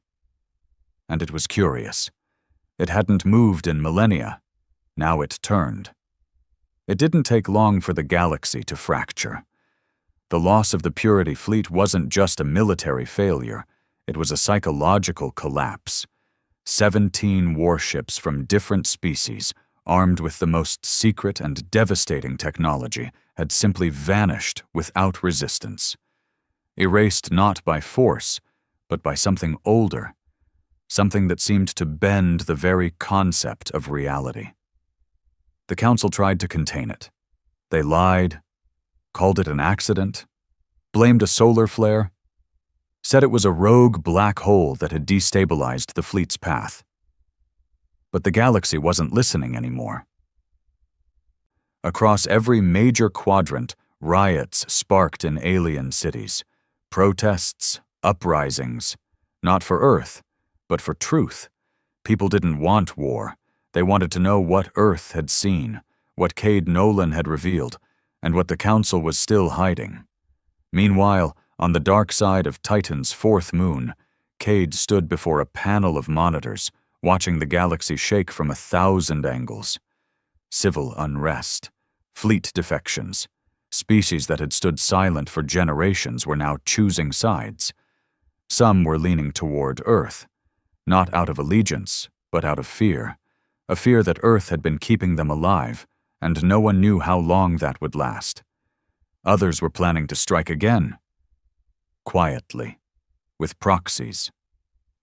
[SPEAKER 1] And it was curious. It hadn't moved in millennia. Now it turned. It didn't take long for the galaxy to fracture. The loss of the Purity fleet wasn't just a military failure. It was a psychological collapse. 17 warships from different species, armed with the most secret and devastating technology, had simply vanished without resistance. Erased not by force, but by something older, something that seemed to bend the very concept of reality. The Council tried to contain it. They lied, called it an accident, blamed a solar flare, said it was a rogue black hole that had destabilized the fleet's path. But the galaxy wasn't listening anymore. Across every major quadrant, riots sparked in alien cities. Protests, uprisings, not for Earth, but for truth. People didn't want war. They wanted to know what Earth had seen, what Cade Nolan had revealed, and what the Council was still hiding. Meanwhile, on the dark side of Titan's fourth moon, Cade stood before a panel of monitors, watching the galaxy shake from 1,000 angles. Civil unrest, fleet defections, species that had stood silent for generations were now choosing sides. Some were leaning toward Earth, not out of allegiance, but out of fear, a fear that Earth had been keeping them alive, and no one knew how long that would last. Others were planning to strike again. Quietly, with proxies,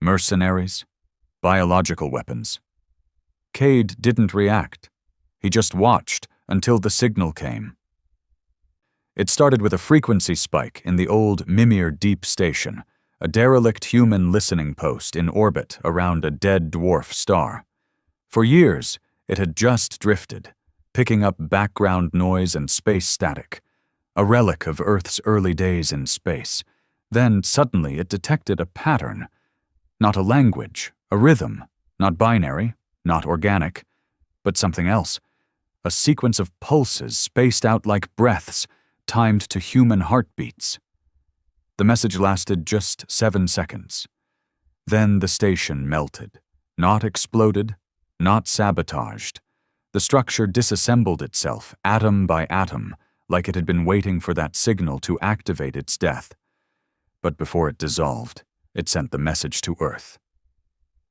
[SPEAKER 1] mercenaries, biological weapons. Cade didn't react. He just watched until the signal came. It started with a frequency spike in the old Mimir Deep Station, a derelict human listening post in orbit around a dead dwarf star. For years, it had just drifted, picking up background noise and space static, a relic of Earth's early days in space. Then, suddenly, it detected a pattern. Not a language, a rhythm, not binary, not organic, but something else. A sequence of pulses spaced out like breaths, timed to human heartbeats. The message lasted just 7 seconds. Then the station melted, not exploded, not sabotaged. The structure disassembled itself, atom by atom, like it had been waiting for that signal to activate its death. But before it dissolved, it sent the message to Earth.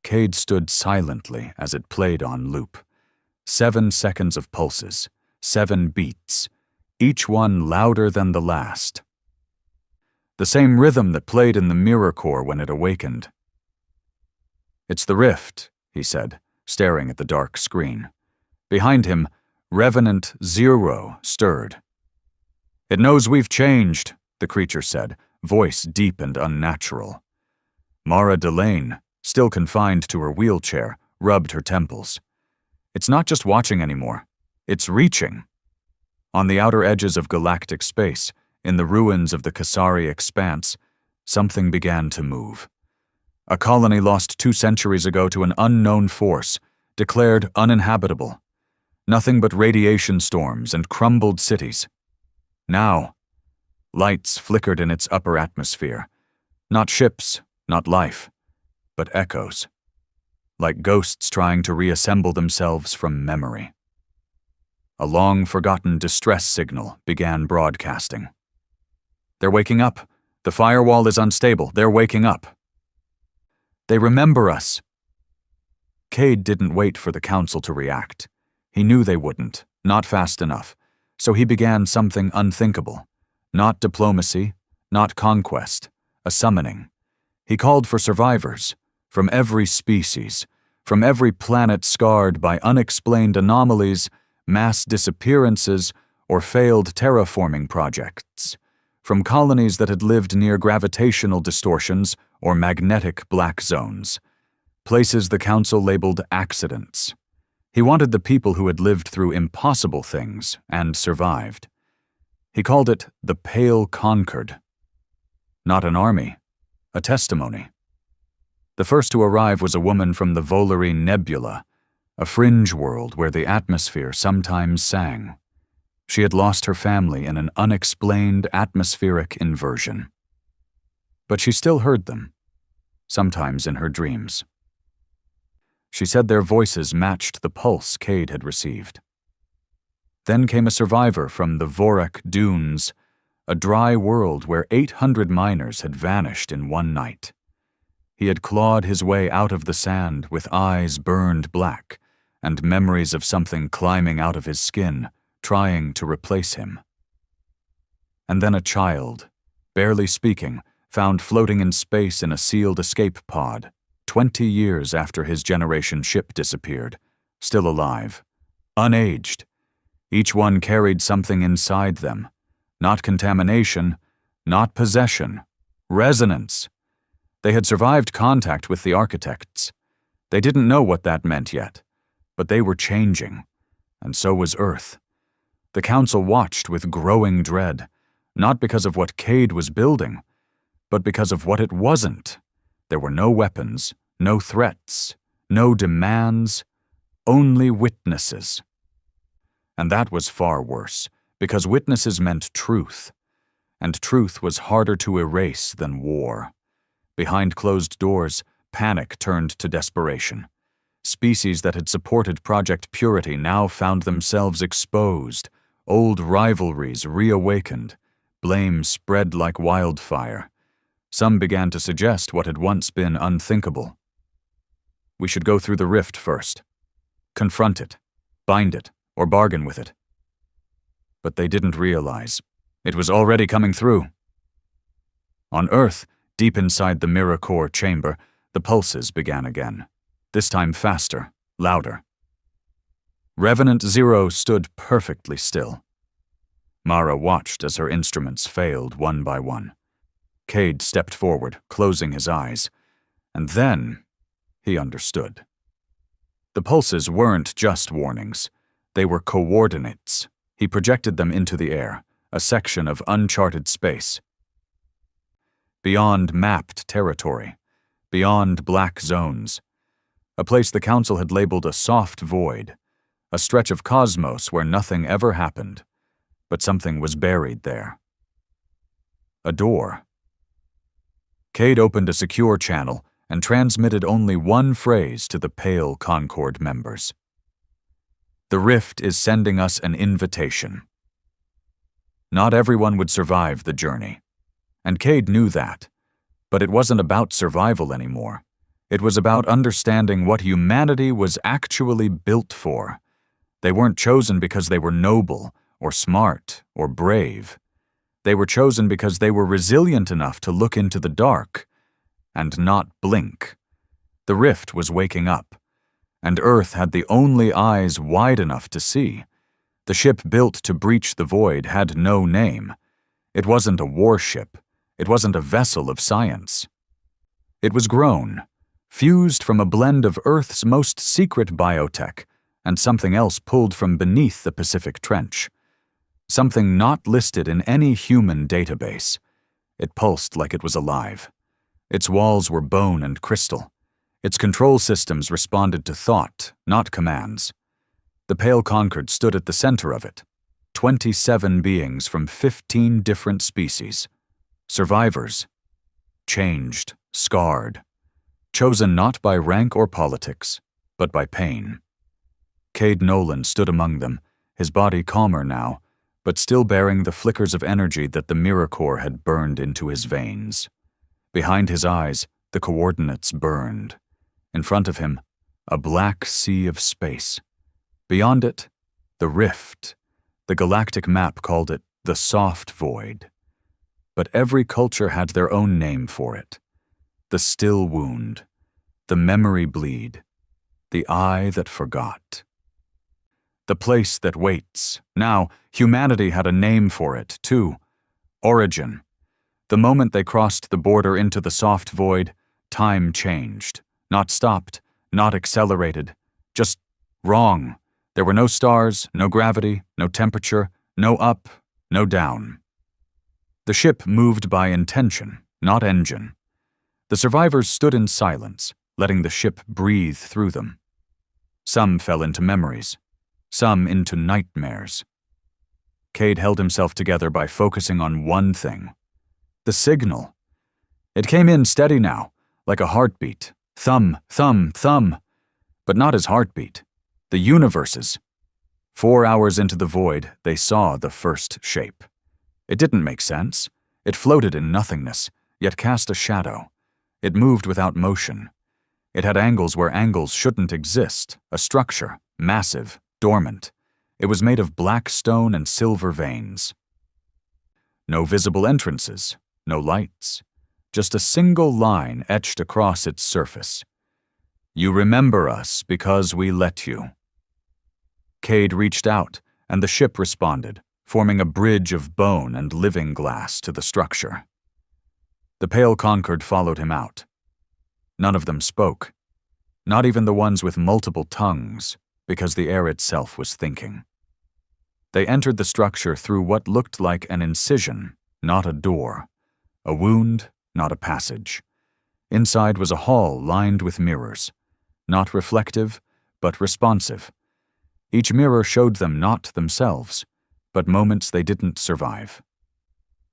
[SPEAKER 1] Cade stood silently as it played on loop. 7 seconds of pulses, 7 beats, each one louder than the last. The same rhythm that played in the mirror core when it awakened. "It's the rift," he said, staring at the dark screen. Behind him, Revenant Zero stirred. "It knows we've changed," the creature said, voice deep and unnatural. Mara Delane, still confined to her wheelchair, rubbed her temples. "It's not just watching anymore. It's reaching." On the outer edges of galactic space, in the ruins of the Kasari expanse, something began to move. A colony lost 2 centuries ago to an unknown force, declared uninhabitable. Nothing but radiation storms and crumbled cities. Now, lights flickered in its upper atmosphere. Not ships, not life, but echoes. Like ghosts trying to reassemble themselves from memory. A long-forgotten distress signal began broadcasting. "They're waking up. The firewall is unstable. They're waking up. They remember us." Cade didn't wait for the council to react. He knew they wouldn't, not fast enough, so he began something unthinkable. Not diplomacy, not conquest, a summoning. He called for survivors, from every species, from every planet scarred by unexplained anomalies, mass disappearances, or failed terraforming projects, from colonies that had lived near gravitational distortions or magnetic black zones, places the council labeled accidents. He wanted the people who had lived through impossible things and survived. He called it the Pale Conquered. Not an army, a testimony. The first to arrive was a woman from the Volare Nebula, a fringe world where the atmosphere sometimes sang. She had lost her family in an unexplained atmospheric inversion. But she still heard them, sometimes in her dreams. She said their voices matched the pulse Cade had received. Then came a survivor from the Vorak Dunes, a dry world where 800 miners had vanished in one night. He had clawed his way out of the sand with eyes burned black and memories of something climbing out of his skin, trying to replace him. And then a child, barely speaking, found floating in space in a sealed escape pod, 20 years after his generation ship disappeared, still alive, unaged. Each one carried something inside them. Not contamination, not possession, resonance. They had survived contact with the architects. They didn't know what that meant yet, but they were changing, and so was Earth. The council watched with growing dread, not because of what Cade was building, but because of what it wasn't. There were no weapons, no threats, no demands, only witnesses. And that was far worse, because witnesses meant truth, and truth was harder to erase than war. Behind closed doors, panic turned to desperation. Species that had supported Project Purity now found themselves exposed, old rivalries reawakened, blame spread like wildfire. Some began to suggest what had once been unthinkable. We should go through the rift first. Confront it, bind it, or bargain with it. But they didn't realize. It was already coming through. On Earth, deep inside the mirror core chamber, the pulses began again, this time faster, louder. Revenant Zero stood perfectly still. Mara watched as her instruments failed one by one. Cade stepped forward, closing his eyes, and then he understood. The pulses weren't just warnings. They were coordinates. He projected them into the air, a section of uncharted space. Beyond mapped territory, beyond black zones, a place the council had labeled a soft void, a stretch of cosmos where nothing ever happened, but something was buried there. A door. Cade opened a secure channel and transmitted only one phrase to the Pale Concord members. The rift is sending us an invitation. Not everyone would survive the journey, and Cade knew that, But it wasn't about survival anymore. It was about understanding what humanity was actually built for. They weren't chosen because they were noble, or smart, or brave. They were chosen because they were resilient enough to look into the dark and not blink. The rift was waking up, and Earth had the only eyes wide enough to see. The ship built to breach the void had no name. It wasn't a warship. It wasn't a vessel of science. It was grown, fused from a blend of Earth's most secret biotech and something else pulled from beneath the Pacific Trench. Something not listed in any human database. It pulsed like it was alive. Its walls were bone and crystal. Its control systems responded to thought, not commands. The Pale Concord stood at the center of it. 27 beings from 15 different species. Survivors. Changed, scarred. Chosen not by rank or politics, but by pain. Cade Nolan stood among them, his body calmer now, but still bearing the flickers of energy that the mirror core had burned into his veins. Behind his eyes, the coordinates burned. In front of him, a black sea of space. Beyond it, the rift. The galactic map called it the soft void. But every culture had their own name for it. The still wound. The memory bleed. The eye that forgot. The place that waits. Now, humanity had a name for it, too. Origin. The moment they crossed the border into the soft void, time changed. Not stopped, not accelerated. Just wrong. There were no stars, no gravity, no temperature, no up, no down. The ship moved by intention, not engine. The survivors stood in silence, letting the ship breathe through them. Some fell into memories. Some into nightmares. Cade held himself together by focusing on one thing. The signal. It came in steady now, like a heartbeat. Thumb, thumb, thumb. But not his heartbeat. The universe's. 4 hours into the void, they saw the first shape. It didn't make sense. It floated in nothingness, yet cast a shadow. It moved without motion. It had angles where angles shouldn't exist, a structure, massive, dormant. It was made of black stone and silver veins. No visible entrances, no lights. Just a single line etched across its surface. You remember us because we let you. Cade reached out, and the ship responded, forming a bridge of bone and living glass to the structure. The Pale Concord followed him out. None of them spoke, not even the ones with multiple tongues, because the air itself was thinking. They entered the structure through what looked like an incision, not a door, a wound, not a passage. Inside was a hall lined with mirrors, not reflective, but responsive. Each mirror showed them not themselves, but moments they didn't survive.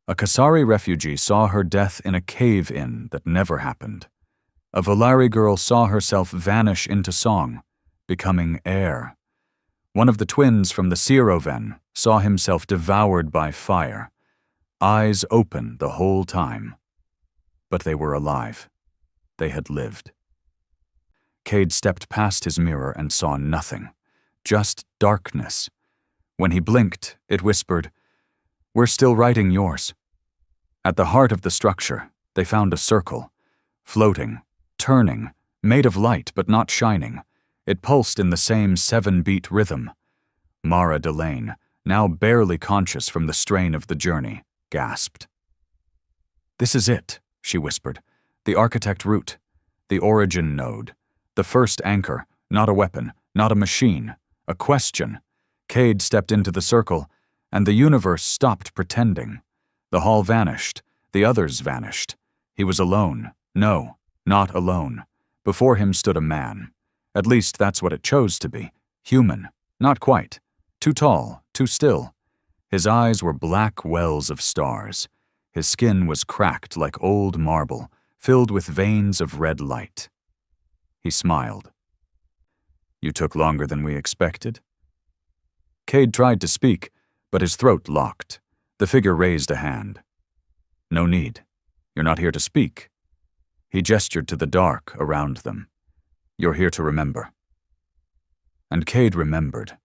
[SPEAKER 1] A Kasari refugee saw her death in a cave-in that never happened. A Volari girl saw herself vanish into song, becoming air. One of the twins from the Siroven saw himself devoured by fire, eyes open the whole time. But they were alive. They had lived. Cade stepped past his mirror and saw nothing, just darkness. When he blinked, it whispered, "We're still writing yours." At the heart of the structure, they found a circle, floating, turning, made of light but not shining. It pulsed in the same 7-beat rhythm. Mara Delane, now barely conscious from the strain of the journey, gasped. "This is it," she whispered. "The architect root, the origin node, the first anchor, not a weapon, not a machine, a question." Cade stepped into the circle, and the universe stopped pretending. The hall vanished. The others vanished. He was alone. No, not alone. Before him stood a man. At least that's what it chose to be. Human. Not quite. Too tall, too still. His eyes were black wells of stars. His skin was cracked like old marble, filled with veins of red light. He smiled. "You took longer than we expected?" Cade tried to speak, but his throat locked. The figure raised a hand. "No need. You're not here to speak. He gestured to the dark around them. "You're here to remember." And Cade remembered.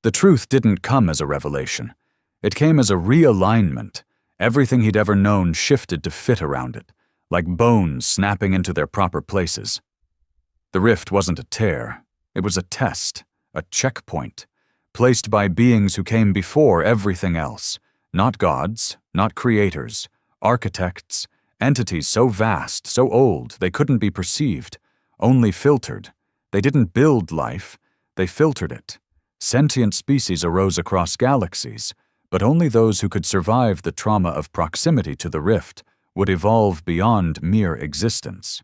[SPEAKER 1] The truth didn't come as a revelation. It came as a realignment. Everything he'd ever known shifted to fit around it, like bones snapping into their proper places. The rift wasn't a tear. It was a test, a checkpoint, placed by beings who came before everything else. Not gods, not creators, architects, entities so vast, so old, they couldn't be perceived, only filtered. They didn't build life, they filtered it. Sentient species arose across galaxies, but only those who could survive the trauma of proximity to the rift would evolve beyond mere existence.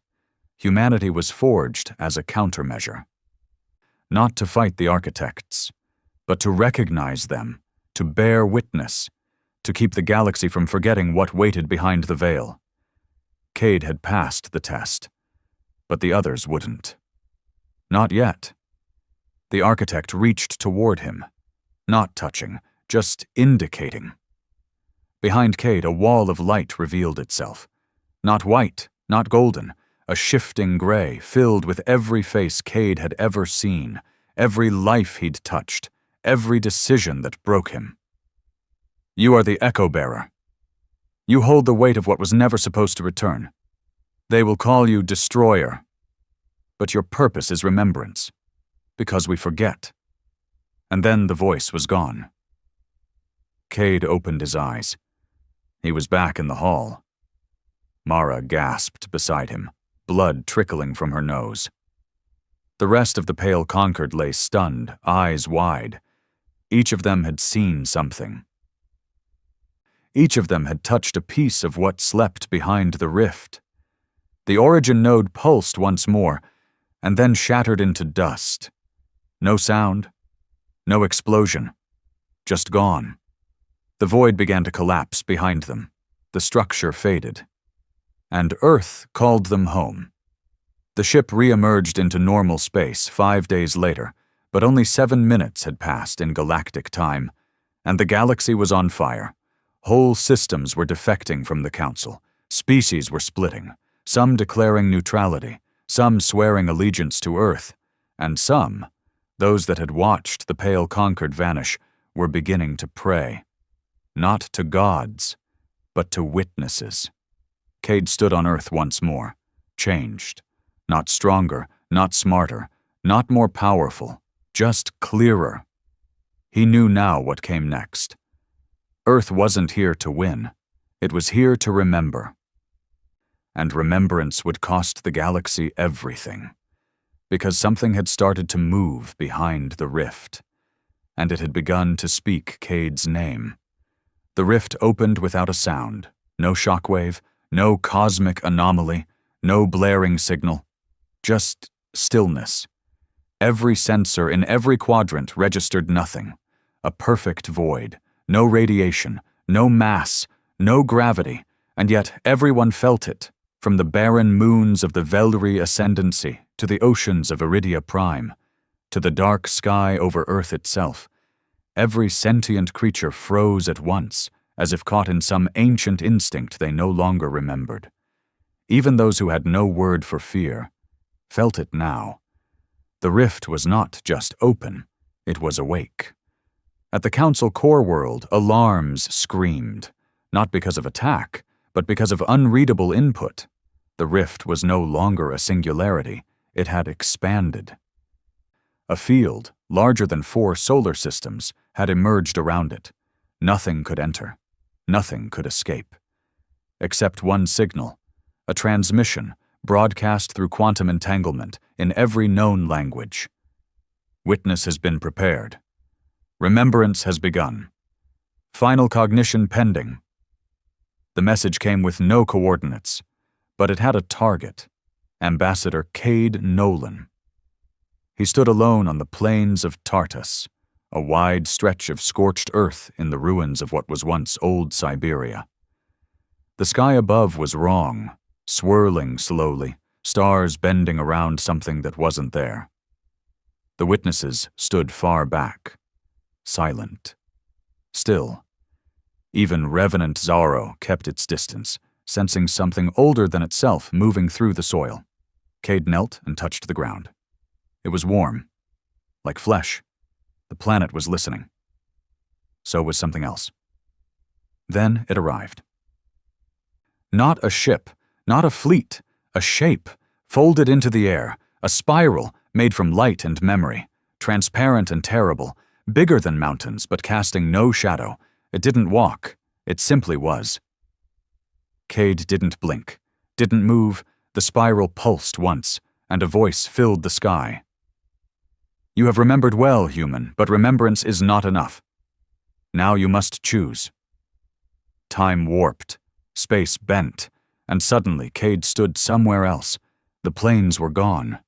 [SPEAKER 1] Humanity was forged as a countermeasure. Not to fight the architects, but to recognize them, to bear witness, to keep the galaxy from forgetting what waited behind the veil. Cade had passed the test, but the others wouldn't. Not yet. The architect reached toward him, not touching, just indicating. Behind Cade, a wall of light revealed itself. Not white, not golden, a shifting gray filled with every face Cade had ever seen, every life he'd touched, every decision that broke him. "You are the Echo Bearer. You hold the weight of what was never supposed to return. They will call you Destroyer. But your purpose is remembrance, because we forget." And then the voice was gone. Cade opened his eyes. He was back in the hall. Mara gasped beside him, blood trickling from her nose. The rest of the Pale Conquered lay stunned, eyes wide. Each of them had seen something. Each of them had touched a piece of what slept behind the rift. The origin node pulsed once more, and then shattered into dust. No sound, no explosion, just gone. The void began to collapse behind them. The structure faded. And Earth called them home. The ship re-emerged into normal space 5 days later, but only 7 minutes had passed in galactic time, and the galaxy was on fire. Whole systems were defecting from the Council. Species were splitting, some declaring neutrality, some swearing allegiance to Earth, and some, those that had watched the Pale Conquered vanish, were beginning to pray. Not to gods, but to witnesses. Cade stood on Earth once more, changed. Not stronger, not smarter, not more powerful, just clearer. He knew now what came next. Earth wasn't here to win. It was here to remember. And remembrance would cost the galaxy everything. Because something had started to move behind the rift. And it had begun to speak Cade's name. The rift opened without a sound. No shockwave, no cosmic anomaly, no blaring signal. Just stillness. Every sensor in every quadrant registered nothing. A perfect void. No radiation, no mass, no gravity, and yet everyone felt it, from the barren moons of the Veldry Ascendancy to the oceans of Iridia Prime, to the dark sky over Earth itself. Every sentient creature froze at once, as if caught in some ancient instinct they no longer remembered. Even those who had no word for fear felt it now. The rift was not just open, it was awake. At the Council core world, alarms screamed, not because of attack, but because of unreadable input. The rift was no longer a singularity, it had expanded. A field, larger than 4 solar systems, had emerged around it. Nothing could enter, nothing could escape. Except one signal, a transmission broadcast through quantum entanglement in every known language. Witness has been prepared. Remembrance has begun. Final cognition pending. The message came with no coordinates, but it had a target, Ambassador Cade Nolan. He stood alone on the plains of Tartus, a wide stretch of scorched earth in the ruins of what was once old Siberia. The sky above was wrong, swirling slowly, stars bending around something that wasn't there. The witnesses stood far back, silent, still. Even revenant Zorro kept its distance, sensing something older than itself moving through the soil. Cade knelt and touched the ground. It was warm, like flesh. The planet was listening. So was something else. Then it arrived. Not a ship, not a fleet, a shape, folded into the air, a spiral made from light and memory, transparent and terrible, bigger than mountains but casting no shadow. It didn't walk, it simply was. Cade didn't blink, didn't move. The spiral pulsed once, and a voice filled the sky. You have remembered well, human, but remembrance is not enough. Now you must choose. Time warped, space bent, and suddenly Cade stood somewhere else. The planes were gone.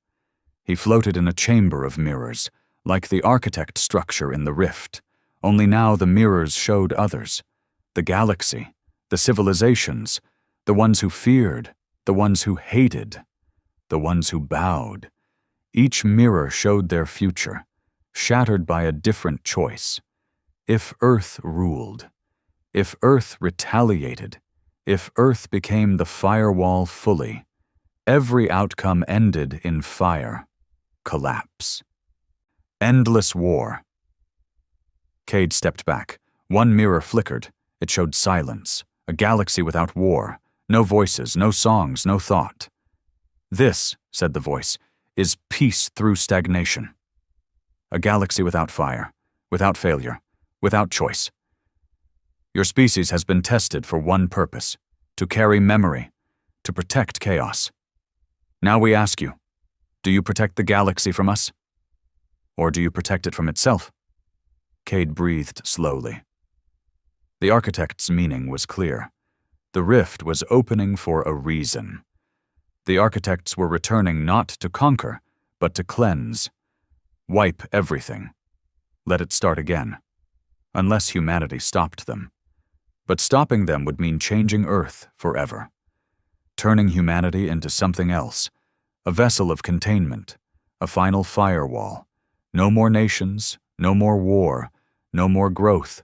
[SPEAKER 1] He floated in a chamber of mirrors, like the architect structure in the rift, only now the mirrors showed others. The galaxy, the civilizations, the ones who feared, the ones who hated, the ones who bowed. Each mirror showed their future, shattered by a different choice. If Earth ruled, if Earth retaliated, if Earth became the firewall fully, every outcome ended in fire, collapse. Endless war. Cade stepped back. One mirror flickered. It showed silence, a galaxy without war, no voices, no songs, no thought. This, said the voice, is peace through stagnation. A galaxy without fire, without failure, without choice. Your species has been tested for one purpose, to carry memory, to protect chaos. Now we ask you, do you protect the galaxy from us? Or do you protect it from itself? Cade breathed slowly. The architect's meaning was clear. The rift was opening for a reason. The architects were returning not to conquer, but to cleanse. Wipe everything. Let it start again. Unless humanity stopped them. But stopping them would mean changing Earth forever. Turning humanity into something else. A vessel of containment. A final firewall. No more nations, no more war, no more growth.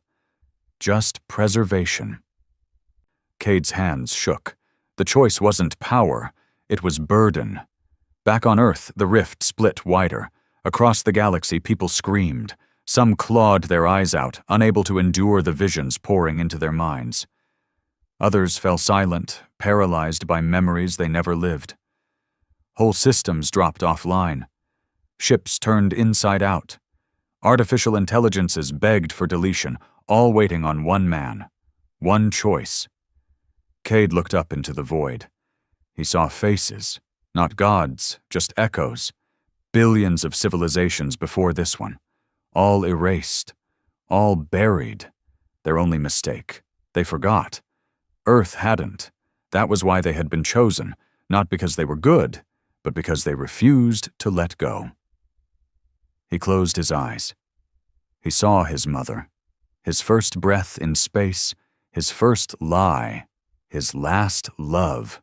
[SPEAKER 1] Just preservation. Cade's hands shook. The choice wasn't power, it was burden. Back on Earth, the rift split wider. Across the galaxy, people screamed. Some clawed their eyes out, unable to endure the visions pouring into their minds. Others fell silent, paralyzed by memories they never lived. Whole systems dropped offline. Ships turned inside out. Artificial intelligences begged for deletion, all waiting on one man. One choice. Cade looked up into the void. He saw faces, not gods, just echoes. Billions of civilizations before this one. All erased. All buried. Their only mistake. They forgot. Earth hadn't. That was why they had been chosen, not because they were good, but because they refused to let go. He closed his eyes. He saw his mother. His first breath in space, his first lie, his last love.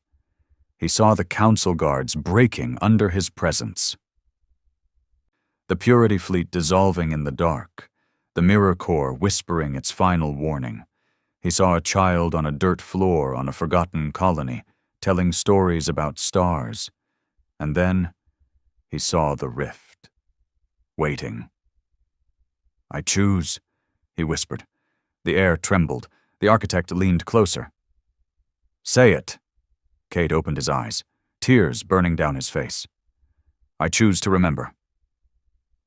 [SPEAKER 1] He saw the council guards breaking under his presence. The Purity Fleet dissolving in the dark, the Mirror Corps whispering its final warning. He saw a child on a dirt floor on a forgotten colony, telling stories about stars. And then he saw the rift, waiting. I choose, he whispered. The air trembled. The architect leaned closer. Say it. Cade opened his eyes, tears burning down his face. I choose to remember.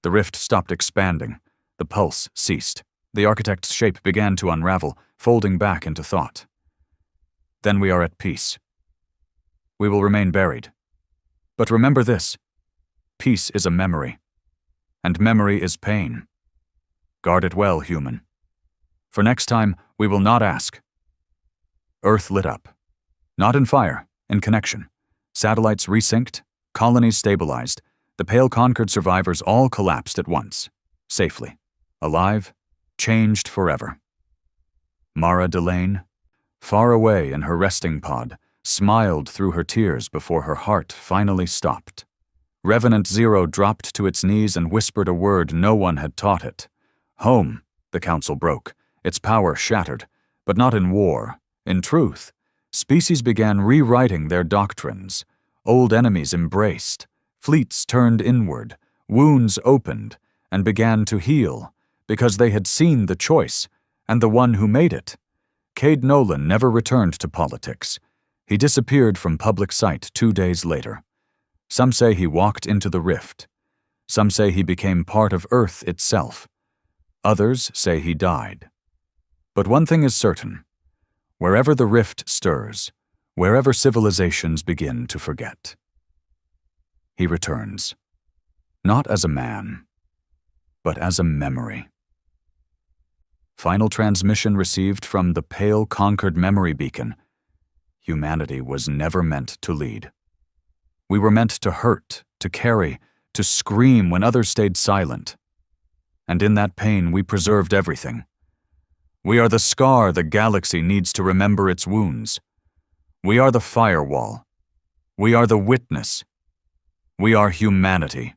[SPEAKER 1] The rift stopped expanding. The pulse ceased. The architect's shape began to unravel, folding back into thought. Then we are at peace. We will remain buried. But remember this. Peace is a memory. And memory is pain. Guard it well, human. For next time, we will not ask. Earth lit up. Not in fire, in connection. Satellites resynced, colonies stabilized. The pale conquered survivors all collapsed at once. Safely. Alive. Changed forever. Mara Delane, far away in her resting pod, smiled through her tears before her heart finally stopped. Revenant Zero dropped to its knees and whispered a word no one had taught it. Home, the council broke, its power shattered, but not in war, in truth. Species began rewriting their doctrines. Old enemies embraced. Fleets turned inward. Wounds opened and began to heal because they had seen the choice and the one who made it. Cade Nolan never returned to politics. He disappeared from public sight 2 days later. Some say he walked into the rift. Some say he became part of Earth itself. Others say he died. But one thing is certain. Wherever the rift stirs, wherever civilizations begin to forget, he returns, not as a man, but as a memory. Final transmission received from the pale conquered memory beacon. Humanity was never meant to lead. We were meant to hurt, to carry, to scream when others stayed silent. And in that pain, we preserved everything. We are the scar the galaxy needs to remember its wounds. We are the firewall. We are the witness. We are humanity.